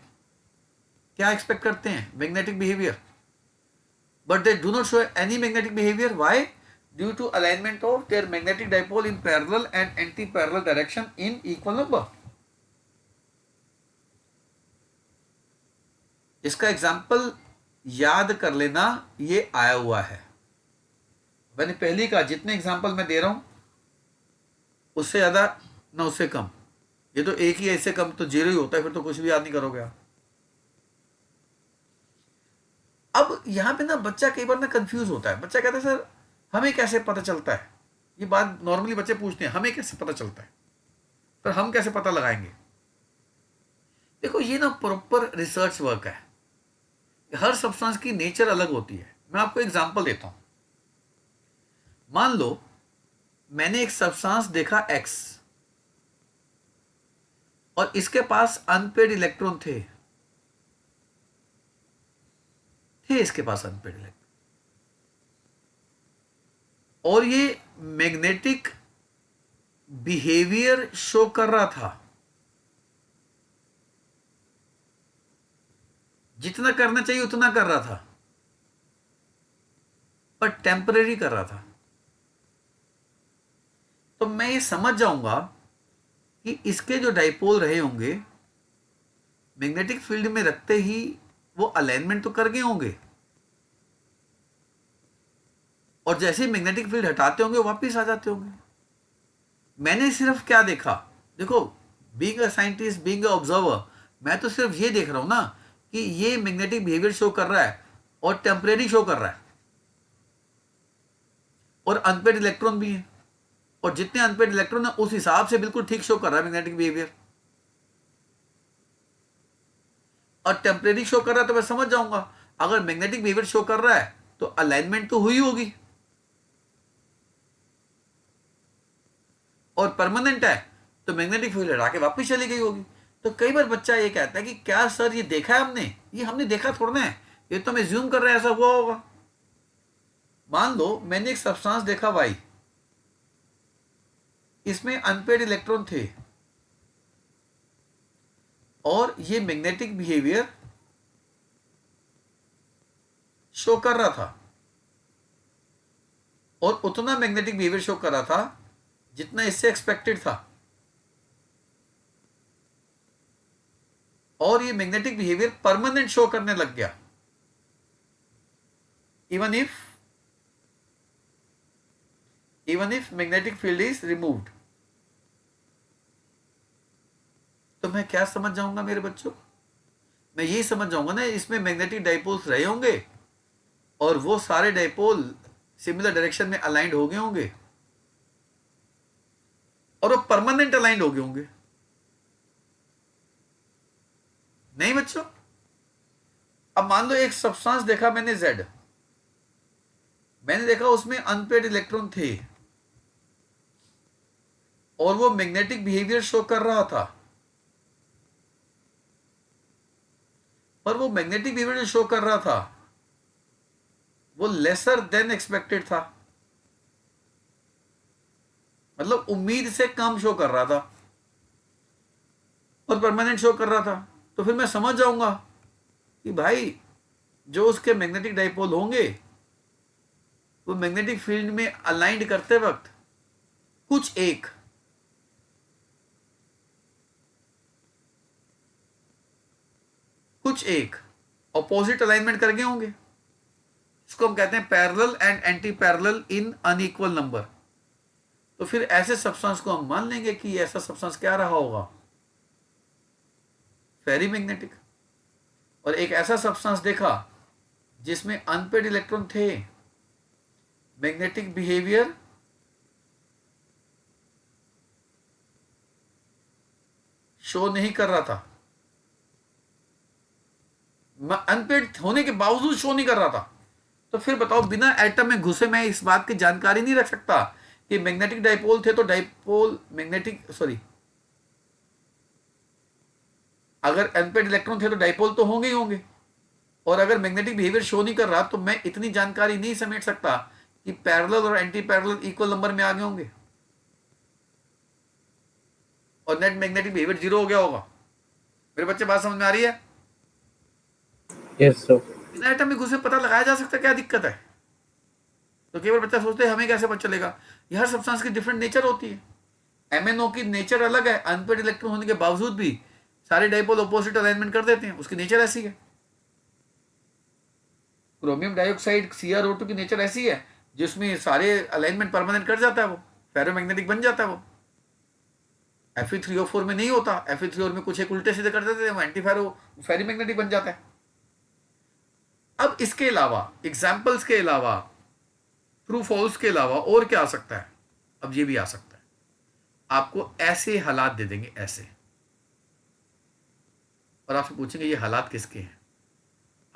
क्या एक्सपेक्ट करते हैं? Magnetic behaviour. But they do not show any magnetic behaviour. Why? Due to alignment of their magnetic dipole in parallel and anti parallel direction in equal number. इसका एग्जाम्पल याद कर लेना, ये आया हुआ है। मैंने पहले कहा जितने एग्जाम्पल मैं दे रहा हूं उससे ज्यादा ना उससे कम। ये तो एक ही है, इससे कम तो जीरो ही होता है, फिर तो कुछ भी याद नहीं करोगे आप। अब यहां पे ना बच्चा कई बार ना कंफ्यूज होता है। बच्चा कहता है सर हमें कैसे पता चलता है? ये बात नॉर्मली बच्चे पूछते हैं, हमें कैसे पता चलता है, पर हम कैसे पता लगाएंगे? देखो ये ना प्रॉपर रिसर्च वर्क है। हर सब्सटेंस की नेचर अलग होती है। मैं आपको एग्जांपल देता हूं। मान लो मैंने एक सब्सटेंस देखा एक्स और इसके पास अनपेड इलेक्ट्रॉन थे इसके पास अनपेड इलेक्ट्रॉन, और ये मैग्नेटिक बिहेवियर शो कर रहा था। जितना करना चाहिए उतना कर रहा था, पर टेम्परेरी कर रहा था। तो मैं ये समझ जाऊंगा कि इसके जो डाइपोल रहे होंगे मैग्नेटिक फील्ड में रखते ही वो अलाइनमेंट तो कर गए होंगे, और जैसे ही मैग्नेटिक फील्ड हटाते होंगे वापस आ जाते होंगे। मैंने सिर्फ क्या देखा? देखो, being a scientist, being a observer, मैं तो सिर्फ ये देख रहा हूं ना कि ये मैग्नेटिक बिहेवियर शो कर रहा है और टेम्परेरी शो कर रहा है, और अनपेड इलेक्ट्रॉन भी है, और जितने अनपेड इलेक्ट्रॉन है उस हिसाब से बिल्कुल ठीक शो कर रहा है मैग्नेटिक बिहेवियर। और टेम्परेरी शो कर रहा है तो मैं समझ जाऊंगा अगर मैग्नेटिक बिहेवियर शो कर रहा है तो अलाइनमेंट तो हुई होगी, और परमानेंट है तो मैग्नेटिक फील्ड हटा के वापस चली गई होगी। तो कई बार बच्चा ये कहता है कि क्या सर ये देखा है हमने? ये हमने देखा थोड़ा ना है, ये तो हम एज्यूम कर रहे हैं ऐसा हुआ होगा। मान लो मैंने एक सब्सटेंस देखा वाई, इसमें अनपेड इलेक्ट्रॉन थे और ये मैग्नेटिक बिहेवियर शो कर रहा था, और उतना मैग्नेटिक बिहेवियर शो कर रहा था जितना इससे एक्सपेक्टेड था। और ये मैग्नेटिक बिहेवियर परमानेंट शो करने लग गया even if magnetic field is removed. तो मैं क्या समझ जाऊंगा मेरे बच्चों? मैं यही समझ जाऊंगा ना इसमें मैग्नेटिक डाइपोल्स रहे होंगे और वो सारे डाइपोल सिमिलर डायरेक्शन में अलाइंड हो गए होंगे और वो परमानेंट अलाइंड हो गए होंगे। नहीं बच्चों? अब मान लो एक सब्सटेंस देखा मैंने Z, मैंने देखा उसमें अनपेड इलेक्ट्रॉन थे और वो मैग्नेटिक बिहेवियर शो कर रहा था, पर वो मैग्नेटिक बिहेवियर जो शो कर रहा था वो लेसर देन एक्सपेक्टेड था, मतलब उम्मीद से कम शो कर रहा था और परमानेंट शो कर रहा था। तो फिर मैं समझ जाऊंगा कि भाई जो उसके मैग्नेटिक डाइपोल होंगे वो मैग्नेटिक फील्ड में अलाइंड करते वक्त कुछ एक ऑपोजिट अलाइनमेंट कर गए होंगे। इसको हम कहते हैं parallel and anti parallel in unequal number. तो फिर ऐसे सब्सटेंस को हम मान लेंगे कि ऐसा सब्सटेंस क्या रहा होगा? फेरी मैग्नेटिक। और एक ऐसा सब्सटेंस देखा जिसमें अनपेड इलेक्ट्रॉन थे, मैग्नेटिक बिहेवियर शो नहीं कर रहा था, अनपेड होने के बावजूद शो नहीं कर रहा था, तो फिर बताओ बिना एटम में घुसे मैं इस बात की जानकारी नहीं रख सकता कि मैग्नेटिक डाइपोल थे तो डाइपोल मैग्नेटिक सॉरी अगर अनपेड इलेक्ट्रॉन थे तो डाइपोल तो होंगे ही होंगे, और अगर मैग्नेटिक बिहेवियर शो नहीं कर रहा तो मैं इतनी जानकारी नहीं समेट सकता कि पैरेलल और एंटी पैरेलल इक्वल नंबर में आ गए होंगे और नेट मैग्नेटिक बिहेवियर 0 हो गया होगा। मेरे बच्चे बात समझ में आ रही है? Yes sir. बिना एटम में घुसे पता लगाया जा सकता है, क्या दिक्कत है? तो केवल बच्चा सोचते हैं हमें कैसे पता चलेगा, ये हर सब्सटेंस की डिफरेंट नेचर होती है। MnO की नेचर अलग है, अनपेड इलेक्ट्रॉन होने के बावजूद भी सारे डाइपोल ऑपोजिट अलाइनमेंट कर देते हैं, उसकी नेचर ऐसी है। क्रोमियम डाइऑक्साइड CrO2 की नेचर ऐसी है जिसमें सारे अलाइनमेंट परमानेंट कर जाता है, वो फेरोमैग्नेटिक बन जाता है। वो Fe3O4 में नहीं होता, Fe3O में कुछ एक उल्टे सीधे कर देते हैं, वो एंटी फेरोमैग्नेटिक बन जाता है। अब इसके अलावा एग्जाम्पल्स के अलावा ट्रू फॉल्स के अलावा और क्या आ सकता है? अब ये भी आ सकता है, आपको ऐसे हालात दे देंगे ऐसे, और आपसे पूछेंगे ये हालात किसके हैं,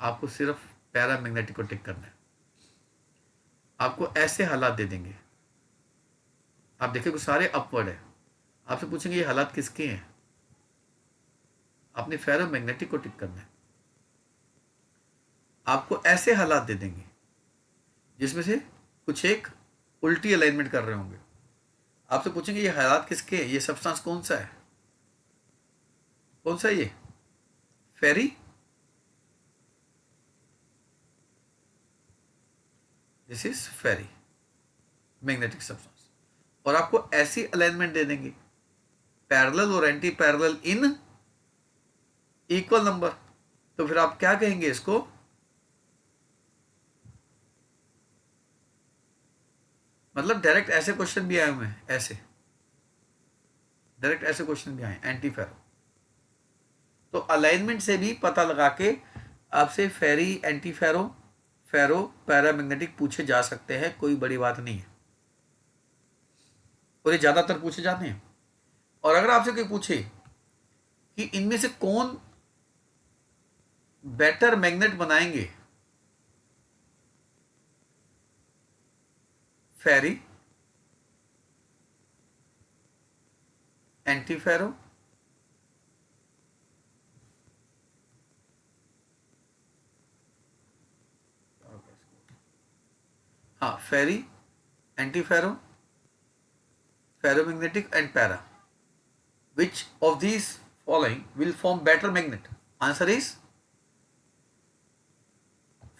आपको सिर्फ पैरामैग्नेटिक को टिक करना है। आपको ऐसे हालात दे देंगे, आप देखिए सारे अपवर्ड है, आपसे पूछेंगे ये हालात किसके हैं, आपने फेरोमैग्नेटिक को टिक करना है। आपको ऐसे हालात दे देंगे जिसमें से कुछ एक उल्टी अलाइनमेंट कर रहे होंगे, आपसे पूछेंगे ये हालात किसके हैं, ये सब्सटेंस कौन सा है, कौन सा है ये, ferri, this is ferri magnetic substance, और आपको ऐसी अलाइनमेंट दे देंगे पैरेलल और anti parallel in equal number, तो फिर आप क्या कहेंगे इसको, मतलब डायरेक्ट ऐसे क्वेश्चन भी आए हुए हैं, ऐसे डायरेक्ट ऐसे क्वेश्चन भी आए एंटी फेरो, तो अलाइनमेंट से भी पता लगा के आपसे फेरी, एंटी फेरो, फेरो, पैरामैग्नेटिक पूछे जा सकते हैं, कोई बड़ी बात नहीं है, और ये ज्यादातर पूछे जाते हैं। और अगर आपसे कोई पूछे कि इनमें से कौन बेटर मैग्नेट बनाएंगे, फेरी, एंटी फेरो, हाँ ferri, anti ferro, ferromagnetic and para, which of these following will form better magnet? Answer is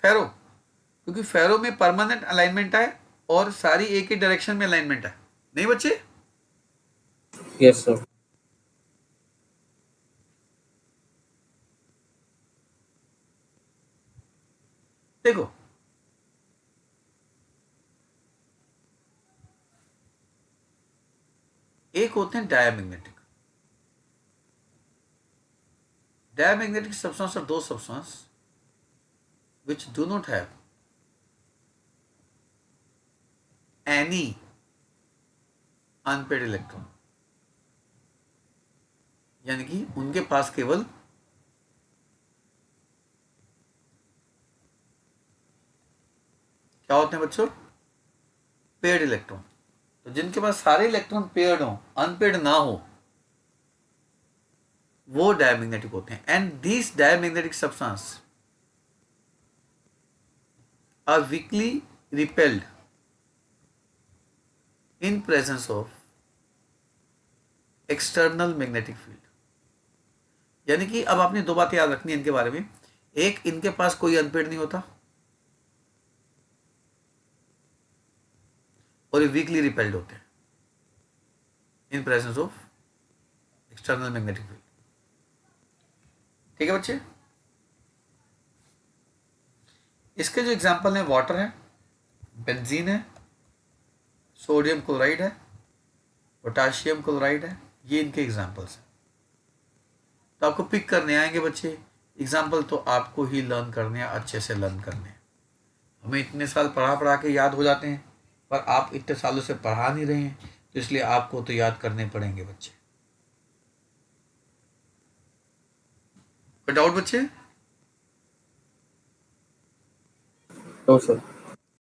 फेरो, क्योंकि फेरो में परमानेंट अलाइनमेंट है और सारी एक ही डायरेक्शन में अलाइनमेंट है, नहीं बच्चे? Yes sir. देखो एक होते हैं diamagnetic, diamagnetic substance are those substance which do not have any unpaired electron, यानी कि उनके पास केवल क्या होते हैं बच्चों, पेयर्ड इलेक्ट्रॉन। तो जिनके पास सारे इलेक्ट्रॉन पेयर्ड हो, अनपेयर्ड ना हो, वो डायमैग्नेटिक होते हैं। And this diamagnetic substance are weakly repelled in presence of external magnetic field। यानी कि अब आपने दो बातें याद रखनी है इनके बारे में, एक इनके पास कोई अनपेयर्ड नहीं होता और ये वीकली रिपेल्ड होते हैं in presence of external magnetic field. ठीक है बच्चे? इसके जो एग्जाम्पल है, वाटर है, बेंजीन है, सोडियम क्लोराइड है, पोटाशियम क्लोराइड है, ये इनके एग्जाम्पल्स हैं। तो आपको पिक करने आएंगे बच्चे एग्जाम्पल, तो आपको ही लर्न करने हैं, अच्छे से लर्न करने हैं। हमें इतने साल पढ़ा पढ़ा के याद हो जाते हैं, पर आप इतने सालों से पढ़ा नहीं रहे हैं, तो इसलिए आपको तो याद करने पड़ेंगे बच्चे। कोई डाउट बच्चे? No, sir.